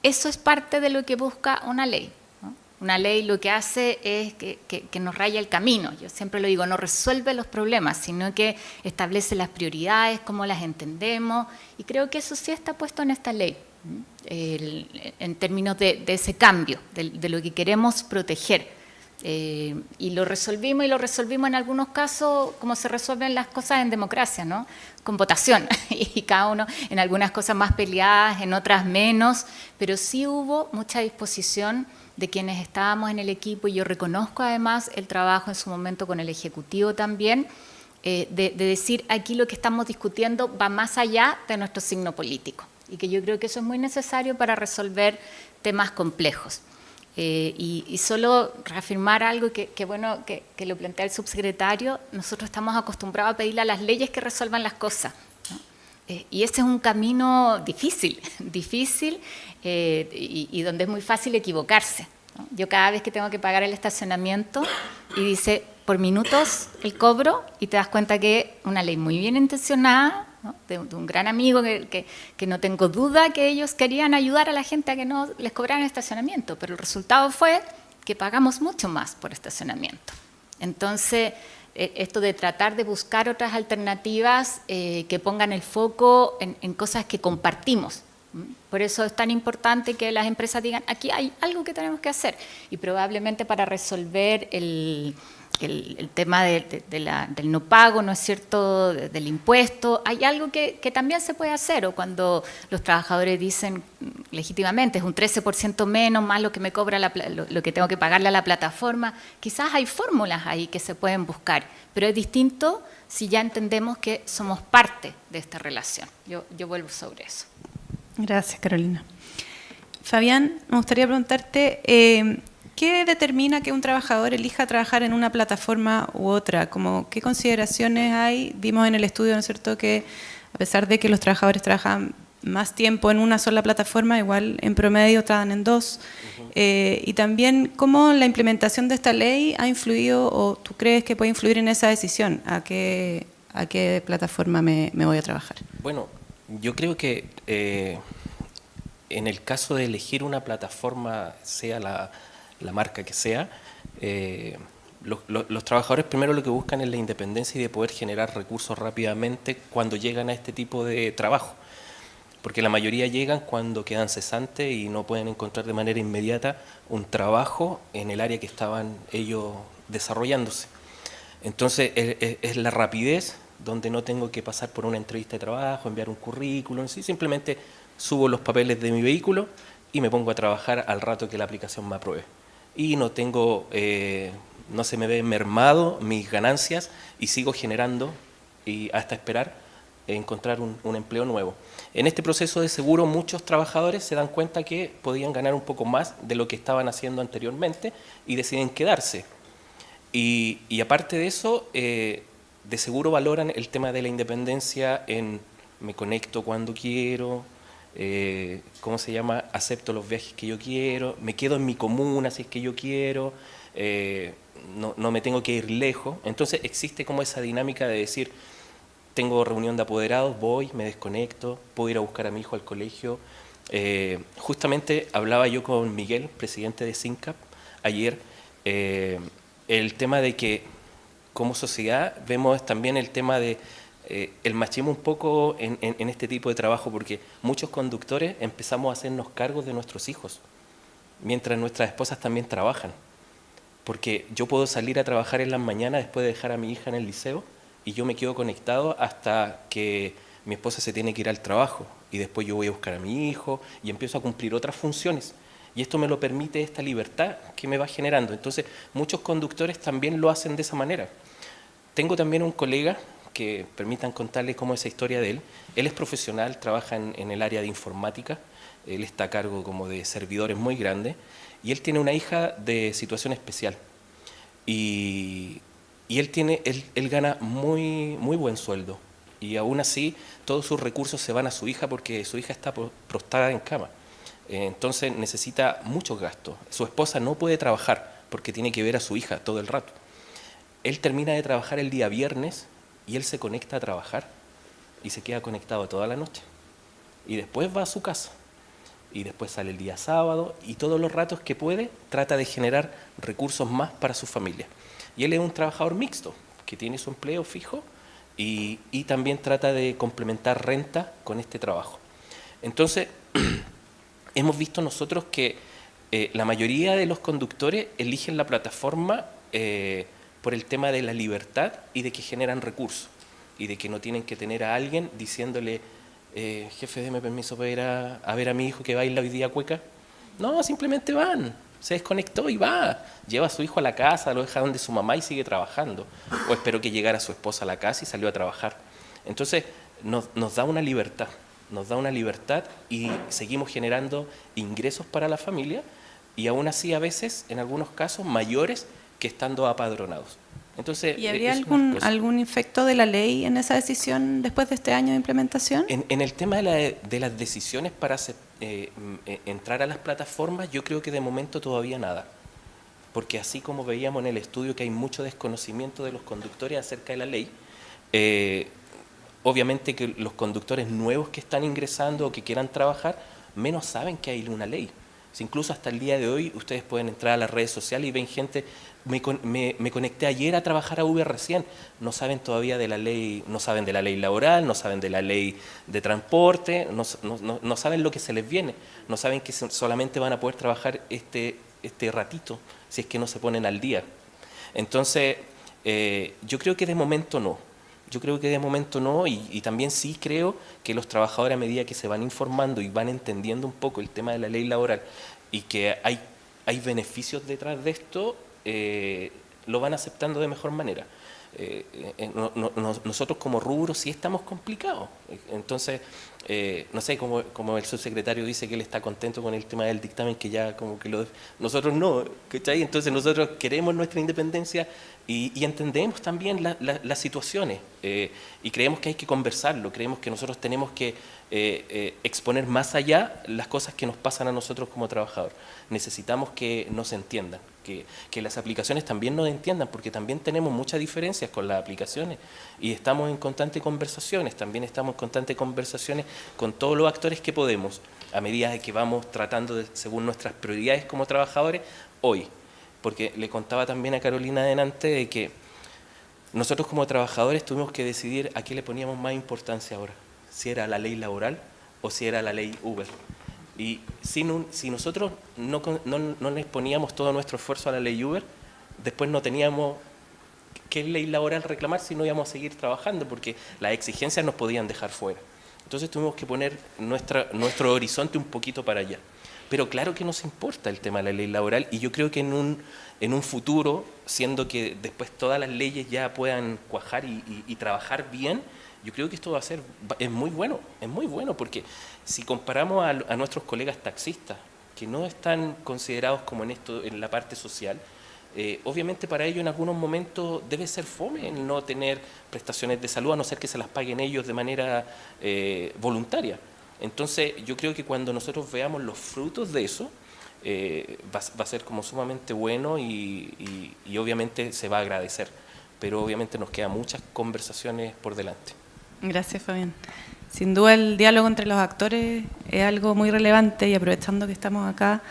Eso es parte de lo que busca una ley, ¿no? Una ley lo que hace es que nos raya el camino. Yo siempre lo digo, no resuelve los problemas, sino que establece las prioridades, cómo las entendemos, y creo que eso sí está puesto en esta ley. En términos de ese cambio, de lo que queremos proteger. Y lo resolvimos en algunos casos como se resuelven las cosas en democracia, ¿no? Con votación, y cada uno en algunas cosas más peleadas, en otras menos, pero sí hubo mucha disposición de quienes estábamos en el equipo, y yo reconozco además el trabajo en su momento con el Ejecutivo también, de decir aquí lo que estamos discutiendo va más allá de nuestro signo político, y que yo creo que eso es muy necesario para resolver temas complejos. Y solo reafirmar algo que bueno que lo plantea el subsecretario, nosotros estamos acostumbrados a pedirle a las leyes que resuelvan las cosas, ¿no? Y ese es un camino difícil, y donde es muy fácil equivocarse, ¿no? Yo cada vez que tengo que pagar el estacionamiento y dice por minutos el cobro, y te das cuenta que una ley muy bien intencionada, ¿no? de un gran amigo que no tengo duda que ellos querían ayudar a la gente a que no les cobraran estacionamiento, pero el resultado fue que pagamos mucho más por estacionamiento. Entonces, esto de tratar de buscar otras alternativas que pongan el foco en cosas que compartimos. Por eso es tan importante que las empresas digan, aquí hay algo que tenemos que hacer, y probablemente para resolver el tema del no pago, ¿no es cierto?, del impuesto, hay algo que también se puede hacer, o cuando los trabajadores dicen legítimamente es un 13% menos más lo que me cobra lo que tengo que pagarle a la plataforma, quizás hay fórmulas ahí que se pueden buscar, pero es distinto si ya entendemos que somos parte de esta relación. Yo vuelvo sobre eso. Gracias, Carolina. Fabián, me gustaría preguntarte, ¿qué determina que un trabajador elija trabajar en una plataforma u otra? ¿Qué consideraciones hay? Vimos en el estudio, ¿no es cierto?, que a pesar de que los trabajadores trabajan más tiempo en una sola plataforma, igual en promedio trabajan en dos. Y también, ¿cómo la implementación de esta ley ha influido, o tú crees que puede influir en esa decisión? ¿A qué plataforma me voy a trabajar? Bueno, yo creo que en el caso de elegir una plataforma, sea la marca que sea, los trabajadores primero lo que buscan es la independencia y de poder generar recursos rápidamente cuando llegan a este tipo de trabajo, porque la mayoría llegan cuando quedan cesantes y no pueden encontrar de manera inmediata un trabajo en el área que estaban ellos desarrollándose. Entonces es la rapidez, donde no tengo que pasar por una entrevista de trabajo, enviar un currículum, ¿sí? Simplemente subo los papeles de mi vehículo y me pongo a trabajar al rato que la aplicación me apruebe. Y no tengo, no se me ve mermado mis ganancias y sigo generando y hasta esperar encontrar un empleo nuevo. En este proceso de seguro muchos trabajadores se dan cuenta que podían ganar un poco más de lo que estaban haciendo anteriormente y deciden quedarse. Y aparte de eso, de seguro valoran el tema de la independencia en me conecto cuando quiero, ¿cómo se llama? Acepto los viajes que yo quiero, me quedo en mi comuna si es que yo quiero, no me tengo que ir lejos. Entonces existe como esa dinámica de decir, tengo reunión de apoderados, voy, me desconecto, puedo ir a buscar a mi hijo al colegio. Justamente hablaba yo con Miguel, presidente de SINCAP, ayer, el tema de que como sociedad vemos también el tema de el machismo un poco en este tipo de trabajo, porque muchos conductores empezamos a hacernos cargos de nuestros hijos, mientras nuestras esposas también trabajan. Porque yo puedo salir a trabajar en las mañanas después de dejar a mi hija en el liceo y yo me quedo conectado hasta que mi esposa se tiene que ir al trabajo y después yo voy a buscar a mi hijo y empiezo a cumplir otras funciones. Y esto me lo permite esta libertad que me va generando. Entonces, muchos conductores también lo hacen de esa manera. Tengo también un colega, que permitan contarles cómo es esa historia de él. Él es profesional, trabaja en el área de informática, él está a cargo como de servidores muy grandes, y él tiene una hija de situación especial. Y él gana muy buen sueldo, y aún así todos sus recursos se van a su hija porque su hija está prostrada en cama. Entonces necesita muchos gastos. Su esposa no puede trabajar porque tiene que ver a su hija todo el rato. Él termina de trabajar el día viernes y él se conecta a trabajar y se queda conectado toda la noche. Y después va a su casa. Y después sale el día sábado y todos los ratos que puede trata de generar recursos más para su familia. Y él es un trabajador mixto que tiene su empleo fijo y también trata de complementar renta con este trabajo. Entonces, hemos visto nosotros que la mayoría de los conductores eligen la plataforma por el tema de la libertad y de que generan recursos y de que no tienen que tener a alguien diciéndole, jefe, déme permiso para ir a ver a mi hijo que baila hoy día cueca. No, simplemente van, se desconectó y va, lleva a su hijo a la casa, lo deja donde su mamá y sigue trabajando. O esperó que llegara su esposa a la casa y salió a trabajar. Entonces nos da una libertad, y seguimos generando ingresos para la familia y aún así a veces, en algunos casos, mayores que estando apadronados. Entonces, ¿y habría algún efecto de la ley en esa decisión después de este año de implementación? En el tema de las decisiones para entrar a las plataformas, yo creo que de momento todavía nada. Porque así como veíamos en el estudio que hay mucho desconocimiento de los conductores acerca de la ley, obviamente que los conductores nuevos que están ingresando o que quieran trabajar, menos saben que hay una ley. Incluso hasta el día de hoy ustedes pueden entrar a las redes sociales y ven gente, me conecté ayer a trabajar a Uber recién, no saben todavía de la ley, no saben de la ley laboral, no saben de la ley de transporte, no saben lo que se les viene, no saben que solamente van a poder trabajar este ratito si es que no se ponen al día. Entonces, yo creo que de momento no. Y también sí creo que los trabajadores, a medida que se van informando y van entendiendo un poco el tema de la ley laboral y que hay beneficios detrás de esto, lo van aceptando de mejor manera. Nosotros como rubro sí estamos complicados. Entonces, no sé, como el subsecretario dice que él está contento con el tema del dictamen, que ya como que nosotros no, ¿cachai? Entonces nosotros queremos nuestra independencia y entendemos también las situaciones y creemos que hay que conversarlo, creemos que nosotros tenemos que exponer más allá las cosas que nos pasan a nosotros como trabajadores. Necesitamos que nos entiendan, que las aplicaciones también nos entiendan, porque también tenemos muchas diferencias con las aplicaciones y estamos en constantes conversaciones, con todos los actores que podemos, a medida de que vamos tratando según nuestras prioridades como trabajadores hoy. Porque le contaba también a Carolina adelante de que nosotros como trabajadores tuvimos que decidir a qué le poníamos más importancia ahora, si era la ley laboral o si era la ley Uber. Y si nosotros no les poníamos todo nuestro esfuerzo a la ley Uber, después no teníamos qué ley laboral reclamar si no íbamos a seguir trabajando, porque las exigencias nos podían dejar fuera. Entonces tuvimos que poner nuestro horizonte un poquito para allá. Pero claro que nos importa el tema de la ley laboral y yo creo que en un futuro, siendo que después todas las leyes ya puedan cuajar y trabajar bien, yo creo que esto es muy bueno, porque si comparamos a nuestros colegas taxistas, que no están considerados como en la parte social, obviamente para ellos en algunos momentos debe ser fome el no tener prestaciones de salud, a no ser que se las paguen ellos de manera voluntaria. Entonces yo creo que cuando nosotros veamos los frutos de eso, va a ser como sumamente bueno y obviamente se va a agradecer, pero obviamente nos quedan muchas conversaciones por delante. Gracias, Fabián. Sin duda el diálogo entre los actores es algo muy relevante y aprovechando que estamos acá,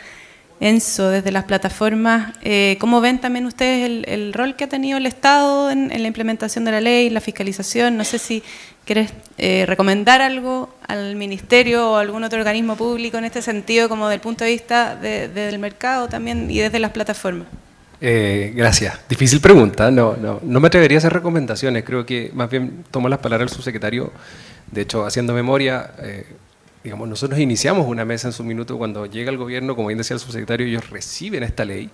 Enzo, desde las plataformas, ¿cómo ven también ustedes el rol que ha tenido el Estado en la implementación de la ley, la fiscalización? No sé si quieres recomendar algo al Ministerio o algún otro organismo público en este sentido, como del punto de vista del mercado también y desde las plataformas. Gracias. Difícil pregunta. No me atrevería a hacer recomendaciones. Creo que más bien tomo las palabras del subsecretario. De hecho, haciendo memoria, digamos, nosotros iniciamos una mesa en su minuto cuando llega el gobierno, como bien decía el subsecretario, ellos reciben esta ley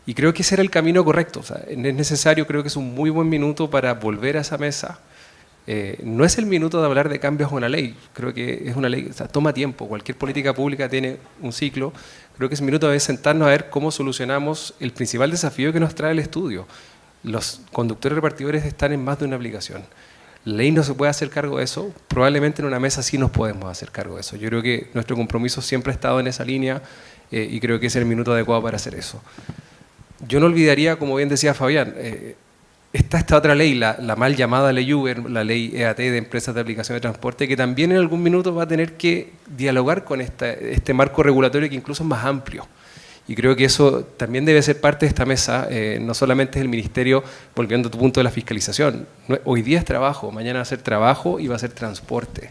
y creo que ese era el camino correcto. O sea, es necesario, creo que es un muy buen minuto para volver a esa mesa. No es el minuto de hablar de cambios a una ley, creo que es una ley, o sea, toma tiempo, cualquier política pública tiene un ciclo, creo que es minuto de sentarnos a ver cómo solucionamos el principal desafío que nos trae el estudio. Los conductores repartidores están en más de una aplicación. La ley no se puede hacer cargo de eso, probablemente en una mesa sí nos podemos hacer cargo de eso. Yo creo que nuestro compromiso siempre ha estado en esa línea y creo que es el minuto adecuado para hacer eso. Yo no olvidaría, como bien decía Fabián, está esta otra ley, la mal llamada ley Uber, la ley EAT de empresas de aplicación de transporte, que también en algún minuto va a tener que dialogar con este marco regulatorio que incluso es más amplio Y creo que eso también debe ser parte de esta mesa, no solamente es el Ministerio, volviendo a tu punto de la fiscalización. Hoy día es trabajo, mañana va a ser trabajo y va a ser transporte.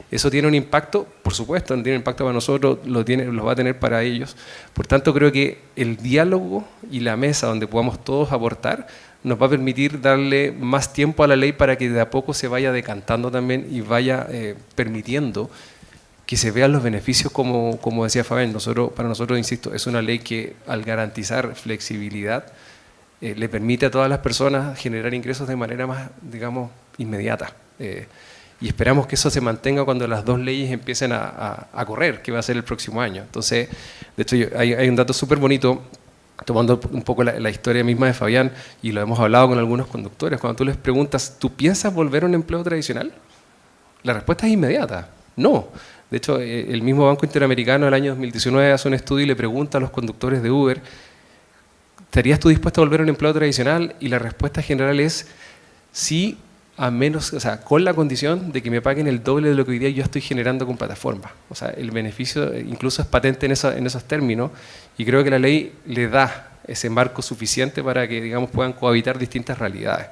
Eso tiene un impacto, por supuesto, no tiene impacto para nosotros, lo va a tener para ellos. Por tanto, creo que el diálogo y la mesa donde podamos todos aportar nos va a permitir darle más tiempo a la ley para que de a poco se vaya decantando también y vaya permitiendo que se vean los beneficios, como decía Fabián. Para nosotros, insisto, es una ley que al garantizar flexibilidad le permite a todas las personas generar ingresos de manera más, digamos, inmediata. Y esperamos que eso se mantenga cuando las dos leyes empiecen a correr, que va a ser el próximo año. Entonces, de hecho, hay un dato súper bonito, tomando un poco la historia misma de Fabián, y lo hemos hablado con algunos conductores. Cuando tú les preguntas, ¿tú piensas volver a un empleo tradicional? La respuesta es inmediata, no. De hecho, el mismo Banco Interamericano el año 2019 hace un estudio y le pregunta a los conductores de Uber, ¿estarías tú dispuesto a volver a un empleo tradicional? Y la respuesta general es sí, a menos, o sea, con la condición de que me paguen el doble de lo que hoy día yo estoy generando con plataforma. O sea, el beneficio incluso es patente en esos términos, y creo que la ley le da ese marco suficiente para que, digamos, puedan cohabitar distintas realidades.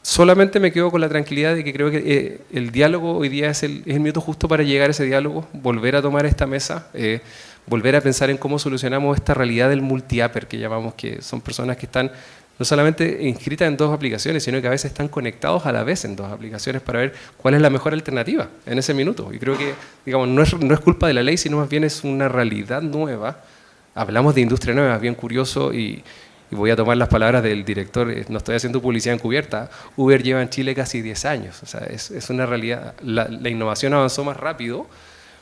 Solamente me quedo con la tranquilidad de que creo que el diálogo hoy día es el minuto justo para llegar a ese diálogo, volver a tomar esta mesa, volver a pensar en cómo solucionamos esta realidad del multi-apper que llamamos, que son personas que están no solamente inscritas en dos aplicaciones, sino que a veces están conectados a la vez en dos aplicaciones para ver cuál es la mejor alternativa en ese minuto. Y creo que, digamos, no es culpa de la ley, sino más bien es una realidad nueva. Hablamos de industria nueva, es bien curioso, y voy a tomar las palabras del director, no estoy haciendo publicidad encubierta. Uber lleva en Chile casi 10 años, o sea, es una realidad. La innovación avanzó más rápido,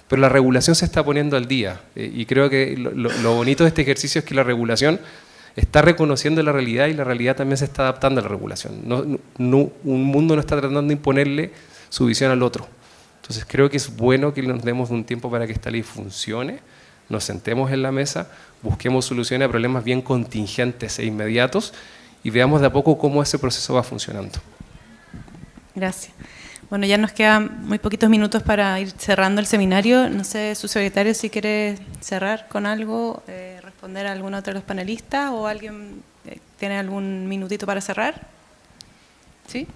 pero la regulación se está poniendo al día. Y creo que lo bonito de este ejercicio es que la regulación está reconociendo la realidad, y la realidad también se está adaptando a la regulación. Un mundo no está tratando de imponerle su visión al otro. Entonces creo que es bueno que nos demos un tiempo para que esta ley funcione, nos sentemos en la mesa, busquemos soluciones a problemas bien contingentes e inmediatos, y veamos de a poco cómo ese proceso va funcionando. Gracias. Bueno, ya nos quedan muy poquitos minutos para ir cerrando el seminario. No sé, su secretario, si quiere cerrar con algo, responder a alguno de los panelistas, o alguien tiene algún minutito para cerrar. ¿Sí?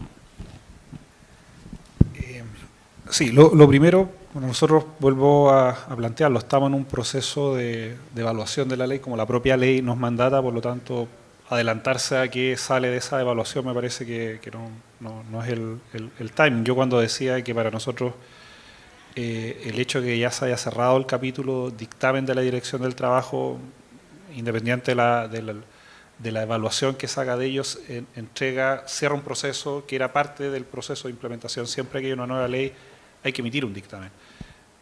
Sí, lo primero, bueno, nosotros vuelvo a plantearlo, estamos en un proceso de evaluación de la ley, como la propia ley nos mandata, por lo tanto, adelantarse a qué sale de esa evaluación me parece que no es el timing. Yo cuando decía que para nosotros el hecho de que ya se haya cerrado el capítulo dictamen de la Dirección del Trabajo, independiente de la evaluación que se haga de ellos, cierra un proceso que era parte del proceso de implementación. Siempre que hay una nueva ley hay que emitir un dictamen.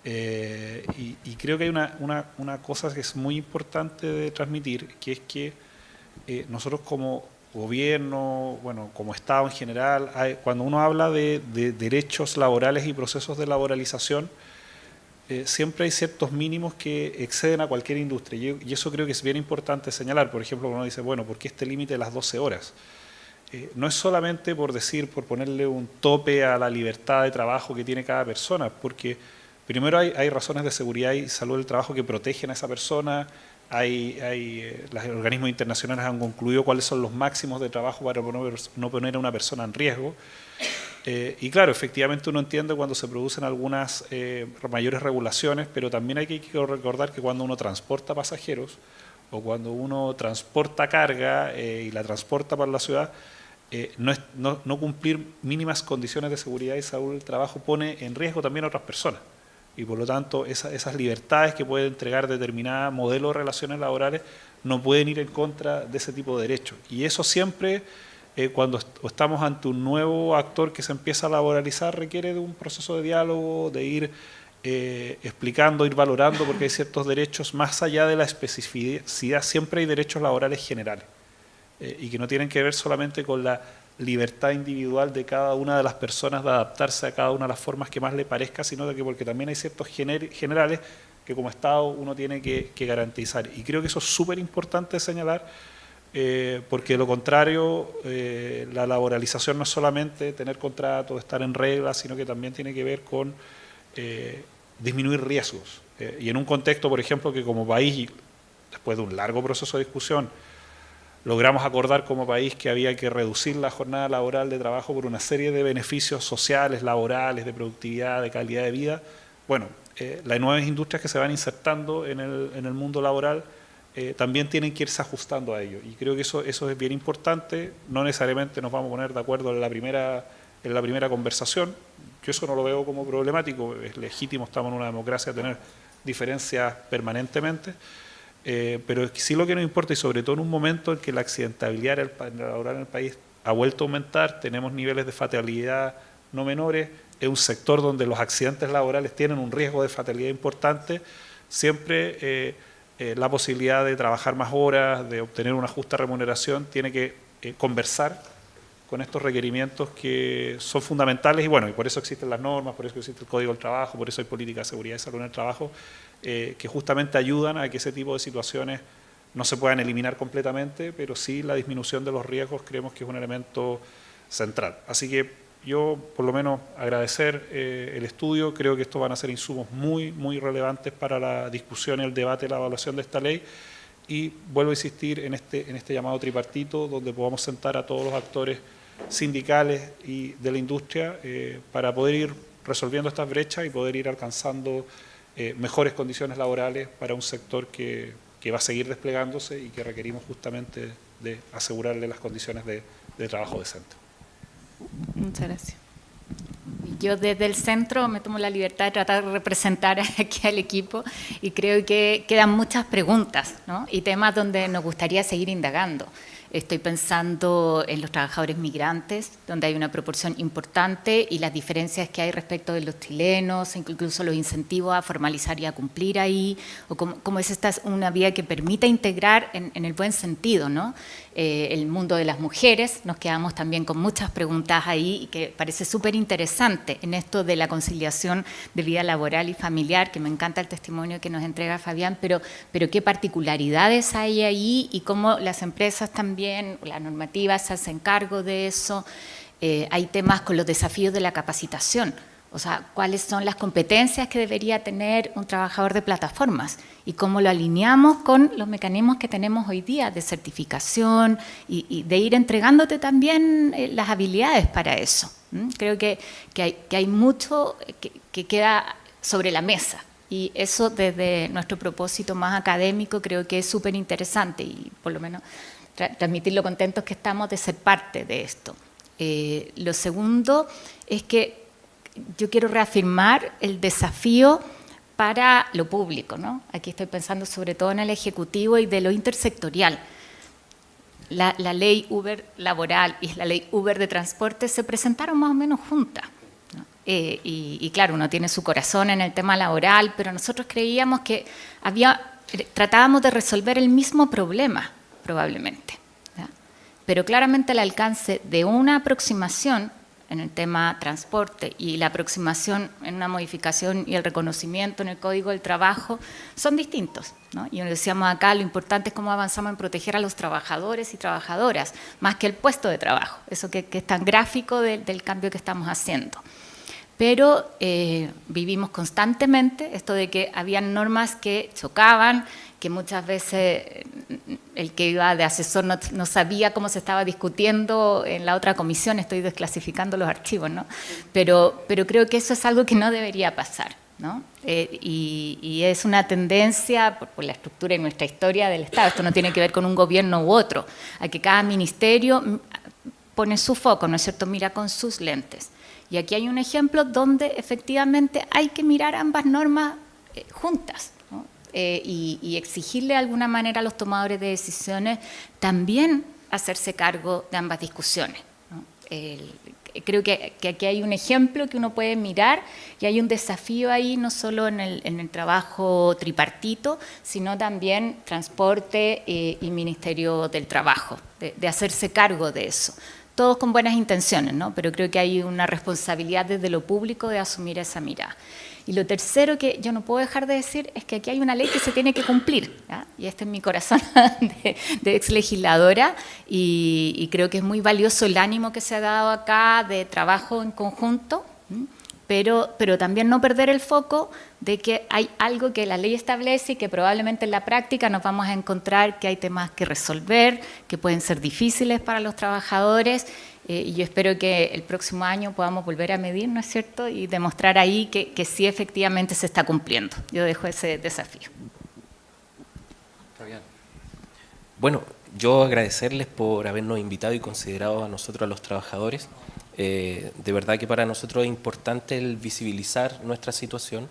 Y creo que hay una cosa que es muy importante de transmitir, que es que nosotros como gobierno, bueno, como Estado en general, cuando uno habla de derechos laborales y procesos de laboralización, siempre hay ciertos mínimos que exceden a cualquier industria, y eso creo que es bien importante señalar. Por ejemplo, uno dice, bueno, ¿por qué este límite de las 12 horas? No es solamente por ponerle un tope a la libertad de trabajo que tiene cada persona, porque primero hay razones de seguridad y salud del trabajo que protegen a esa persona. Los organismos internacionales han concluido cuáles son los máximos de trabajo para no poner a una persona en riesgo. Y claro, efectivamente uno entiende cuando se producen algunas mayores regulaciones, pero también hay que recordar que cuando uno transporta pasajeros o cuando uno transporta carga y la transporta para la ciudad, no cumplir mínimas condiciones de seguridad y salud del trabajo pone en riesgo también a otras personas. Y por lo tanto, esas libertades que puede entregar determinada modelo de relaciones laborales no pueden ir en contra de ese tipo de derechos. Y eso siempre, cuando estamos ante un nuevo actor que se empieza a laboralizar, requiere de un proceso de diálogo, de ir explicando, ir valorando, porque hay ciertos derechos, más allá de la especificidad, siempre hay derechos laborales generales, y que no tienen que ver solamente con la libertad individual de cada una de las personas de adaptarse a cada una de las formas que más le parezca, sino de que porque también hay ciertos generales que como Estado uno tiene que garantizar. Y creo que eso es súper importante señalar, porque de lo contrario, la laboralización no es solamente tener contratos, estar en regla, sino que también tiene que ver con disminuir riesgos. Y en un contexto, por ejemplo, que como país, después de un largo proceso de discusión, logramos acordar como país que había que reducir la jornada laboral de trabajo por una serie de beneficios sociales, laborales, de productividad, de calidad de vida. Bueno, las nuevas industrias que se van insertando en el mundo laboral también tienen que irse ajustando a ello. Y creo que eso es bien importante. No necesariamente nos vamos a poner de acuerdo en la primera conversación. Yo eso no lo veo como problemático. Es legítimo, estamos en una democracia, tener diferencias permanentemente. Pero sí lo que nos importa, y sobre todo en un momento en que la accidentabilidad laboral en el país ha vuelto a aumentar, tenemos niveles de fatalidad no menores, es un sector donde los accidentes laborales tienen un riesgo de fatalidad importante, siempre la posibilidad de trabajar más horas, de obtener una justa remuneración, tiene que conversar con estos requerimientos que son fundamentales, y bueno, y por eso existen las normas, por eso existe el Código del Trabajo, por eso hay política de seguridad y salud en el trabajo, que justamente ayudan a que ese tipo de situaciones no se puedan eliminar completamente, pero sí la disminución de los riesgos creemos que es un elemento central. Así que yo, por lo menos, agradecer el estudio, creo que estos van a ser insumos muy, muy relevantes para la discusión, el debate, la evaluación de esta ley, y vuelvo a insistir en este llamado tripartito, donde podamos sentar a todos los actores sindicales y de la industria para poder ir resolviendo estas brechas y poder ir alcanzando mejores condiciones laborales para un sector que va a seguir desplegándose y que requerimos justamente de asegurarle las condiciones de trabajo decente. Muchas gracias. Yo desde el centro me tomo la libertad de tratar de representar aquí al equipo y creo que quedan muchas preguntas, ¿no? Y temas donde nos gustaría seguir indagando. Estoy pensando en los trabajadores migrantes, donde hay una proporción importante y las diferencias que hay respecto de los chilenos, incluso los incentivos a formalizar y a cumplir ahí, o cómo es esta una vía que permita integrar en el buen sentido, ¿no? El mundo de las mujeres, nos quedamos también con muchas preguntas ahí y que parece súper interesante en esto de la conciliación de vida laboral y familiar, que me encanta el testimonio que nos entrega Fabián, pero qué particularidades hay ahí y cómo las empresas también, la normativa se hacen cargo de eso. Hay temas con los desafíos de la capacitación, o sea, cuáles son las competencias que debería tener un trabajador de plataformas y cómo lo alineamos con los mecanismos que tenemos hoy día de certificación y de ir entregándote también las habilidades para eso. Creo que hay mucho que queda sobre la mesa y eso desde nuestro propósito más académico creo que es súper interesante y por lo menos transmitir lo contentos que estamos de ser parte de esto. Lo segundo es que yo quiero reafirmar el desafío para lo público, ¿no? Aquí estoy pensando sobre todo en el Ejecutivo y de lo intersectorial. La ley Uber laboral y la ley Uber de transporte se presentaron más o menos juntas, ¿no? Y claro, uno tiene su corazón en el tema laboral, pero nosotros creíamos que tratábamos de resolver el mismo problema, probablemente, ¿ya? Pero claramente el alcance de una aproximación en el tema transporte y la aproximación en una modificación y el reconocimiento en el Código del Trabajo son distintos, ¿no? Y decíamos acá, lo importante es cómo avanzamos en proteger a los trabajadores y trabajadoras, más que el puesto de trabajo, eso que es tan gráfico del cambio que estamos haciendo. Pero vivimos constantemente esto de que habían normas que chocaban, que muchas veces el que iba de asesor no sabía cómo se estaba discutiendo en la otra comisión, estoy desclasificando los archivos, ¿no? Pero creo que eso es algo que no debería pasar, ¿no? Y es una tendencia por la estructura y nuestra historia del Estado, esto no tiene que ver con un gobierno u otro, a que cada ministerio pone su foco, ¿no es cierto?, mira con sus lentes. Y aquí hay un ejemplo donde efectivamente hay que mirar ambas normas juntas, ¿no? Y exigirle de alguna manera a los tomadores de decisiones también hacerse cargo de ambas discusiones, ¿no? Creo que aquí hay un ejemplo que uno puede mirar y hay un desafío ahí no solo en el trabajo tripartito, sino también transporte y Ministerio del Trabajo, de hacerse cargo de eso. Todos con buenas intenciones, ¿no? Pero creo que hay una responsabilidad desde lo público de asumir esa mirada. Y lo tercero que yo no puedo dejar de decir es que aquí hay una ley que se tiene que cumplir, ¿ya? Y este es mi corazón de ex legisladora y creo que es muy valioso el ánimo que se ha dado acá de trabajo en conjunto, pero también no perder el foco de que hay algo que la ley establece y que probablemente en la práctica nos vamos a encontrar que hay temas que resolver, que pueden ser difíciles para los trabajadores, y yo espero que el próximo año podamos volver a medir, ¿no es cierto?, y demostrar ahí que sí efectivamente se está cumpliendo. Yo dejo ese desafío. Bueno, yo agradecerles por habernos invitado y considerado a nosotros, a los trabajadores. De verdad que para nosotros es importante el visibilizar nuestra situación.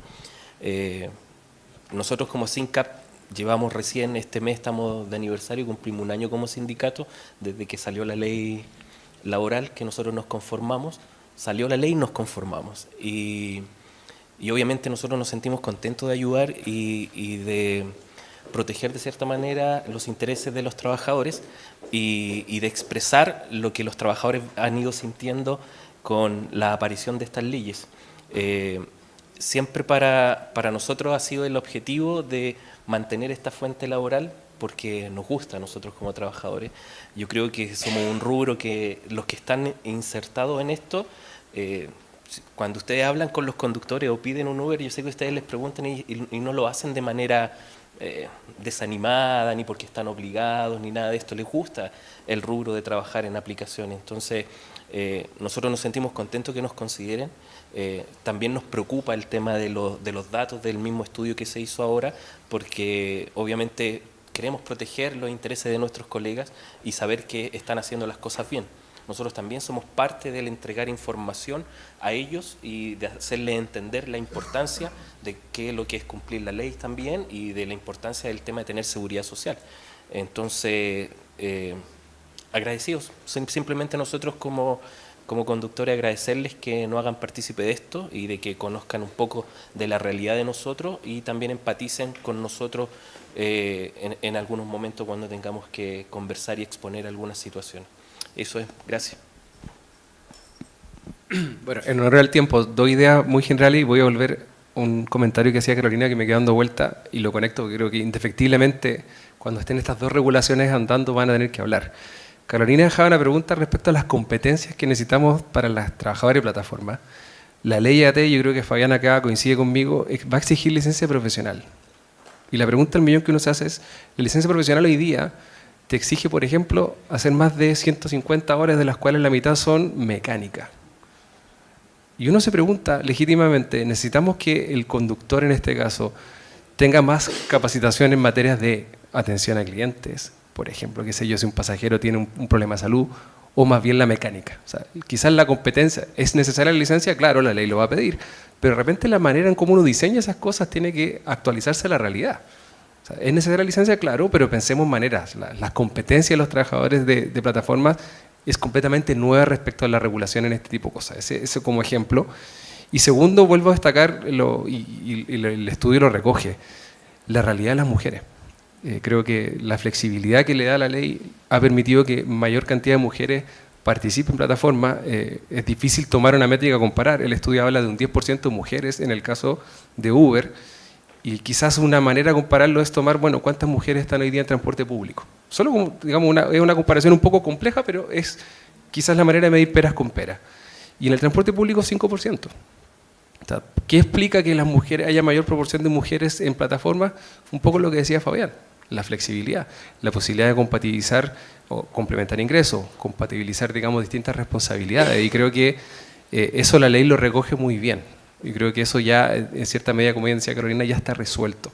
Nosotros como SINCAP llevamos recién, este mes estamos de aniversario, cumplimos un año como sindicato, desde que salió la ley laboral que nosotros nos conformamos, salió la ley y nos conformamos. Y obviamente nosotros nos sentimos contentos de ayudar y de proteger de cierta manera los intereses de los trabajadores y de expresar lo que los trabajadores han ido sintiendo con la aparición de estas leyes. Siempre para nosotros ha sido el objetivo de mantener esta fuente laboral porque nos gusta a nosotros como trabajadores. Yo creo que somos un rubro que los que están insertados en esto, cuando ustedes hablan con los conductores o piden un Uber, yo sé que ustedes les preguntan y no lo hacen de manera desanimada, ni porque están obligados, ni nada de esto. Les gusta el rubro de trabajar en aplicaciones. Entonces, nosotros nos sentimos contentos que nos consideren. También nos preocupa el tema de los datos del mismo estudio que se hizo ahora, porque obviamente queremos proteger los intereses de nuestros colegas y saber que están haciendo las cosas bien. Nosotros también somos parte del entregar información a ellos y de hacerles entender la importancia de qué es lo que es cumplir la ley también y de la importancia del tema de tener seguridad social. Entonces, agradecidos. Simplemente nosotros como conductores agradecerles que nos hagan partícipe de esto y de que conozcan un poco de la realidad de nosotros y también empaticen con nosotros en algunos momentos cuando tengamos que conversar y exponer algunas situaciones. Eso es, gracias. Bueno, en honor al tiempo, doy ideas muy generales y voy a volver a un comentario que hacía Carolina que me quedó dando vuelta y lo conecto porque creo que indefectiblemente cuando estén estas dos regulaciones andando van a tener que hablar. Carolina dejaba una pregunta respecto a las competencias que necesitamos para las trabajadoras de plataforma. La ley AT, yo creo que Fabián acá coincide conmigo, va a exigir licencia profesional. Y la pregunta del millón que uno se hace es, la licencia profesional hoy día te exige, por ejemplo, hacer más de 150 horas, de las cuales la mitad son mecánica. Y uno se pregunta legítimamente, ¿necesitamos que el conductor en este caso tenga más capacitación en materias de atención a clientes? Por ejemplo, qué sé yo, si un pasajero tiene un problema de salud, o más bien la mecánica. O sea, quizás la competencia, ¿es necesaria la licencia? Claro, la ley lo va a pedir, pero de repente la manera en cómo uno diseña esas cosas tiene que actualizarse a la realidad. O sea, es necesaria la licencia, claro, pero pensemos maneras. Las competencias de los trabajadores de plataformas es completamente nueva respecto a la regulación en este tipo de cosas. Eso como ejemplo. Y segundo, vuelvo a destacar, y el estudio lo recoge, la realidad de las mujeres. Creo que la flexibilidad que le da la ley ha permitido que mayor cantidad de mujeres participen en plataformas. Es difícil tomar una métrica a comparar. El estudio habla de un 10% de mujeres en el caso de Uber. Y quizás una manera de compararlo es tomar, bueno, ¿cuántas mujeres están hoy día en transporte público? Solo como, digamos, es una comparación un poco compleja, pero es quizás la manera de medir peras con peras. Y en el transporte público 5%. O sea, ¿qué explica que las mujeres haya mayor proporción de mujeres en plataformas? Un poco lo que decía Fabián, la flexibilidad, la posibilidad de compatibilizar o complementar ingresos, compatibilizar, digamos, distintas responsabilidades. Y creo que eso la ley lo recoge muy bien. Y creo que eso ya, en cierta medida, como decía Carolina, ya está resuelto.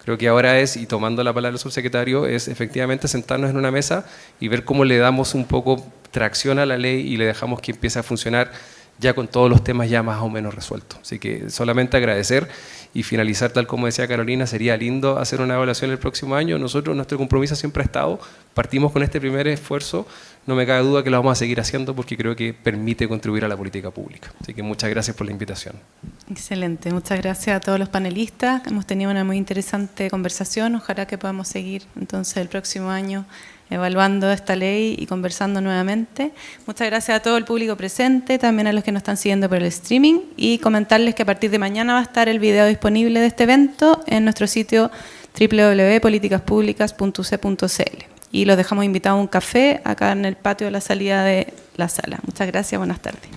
Creo que ahora es, y tomando la palabra del subsecretario, es efectivamente sentarnos en una mesa y ver cómo le damos un poco tracción a la ley y le dejamos que empiece a funcionar ya con todos los temas ya más o menos resueltos. Así que solamente agradecer y finalizar, tal como decía Carolina, sería lindo hacer una evaluación el próximo año. Nosotros, nuestro compromiso siempre ha estado, partimos con este primer esfuerzo, no me cabe duda que lo vamos a seguir haciendo porque creo que permite contribuir a la política pública. Así que muchas gracias por la invitación. Excelente, muchas gracias a todos los panelistas. Hemos tenido una muy interesante conversación. Ojalá que podamos seguir entonces el próximo año evaluando esta ley y conversando nuevamente. Muchas gracias a todo el público presente, también a los que nos están siguiendo por el streaming y comentarles que a partir de mañana va a estar el video disponible de este evento en nuestro sitio www.politicaspublicas.uc.cl y los dejamos invitados a un café acá en el patio de la salida de la sala. Muchas gracias, buenas tardes.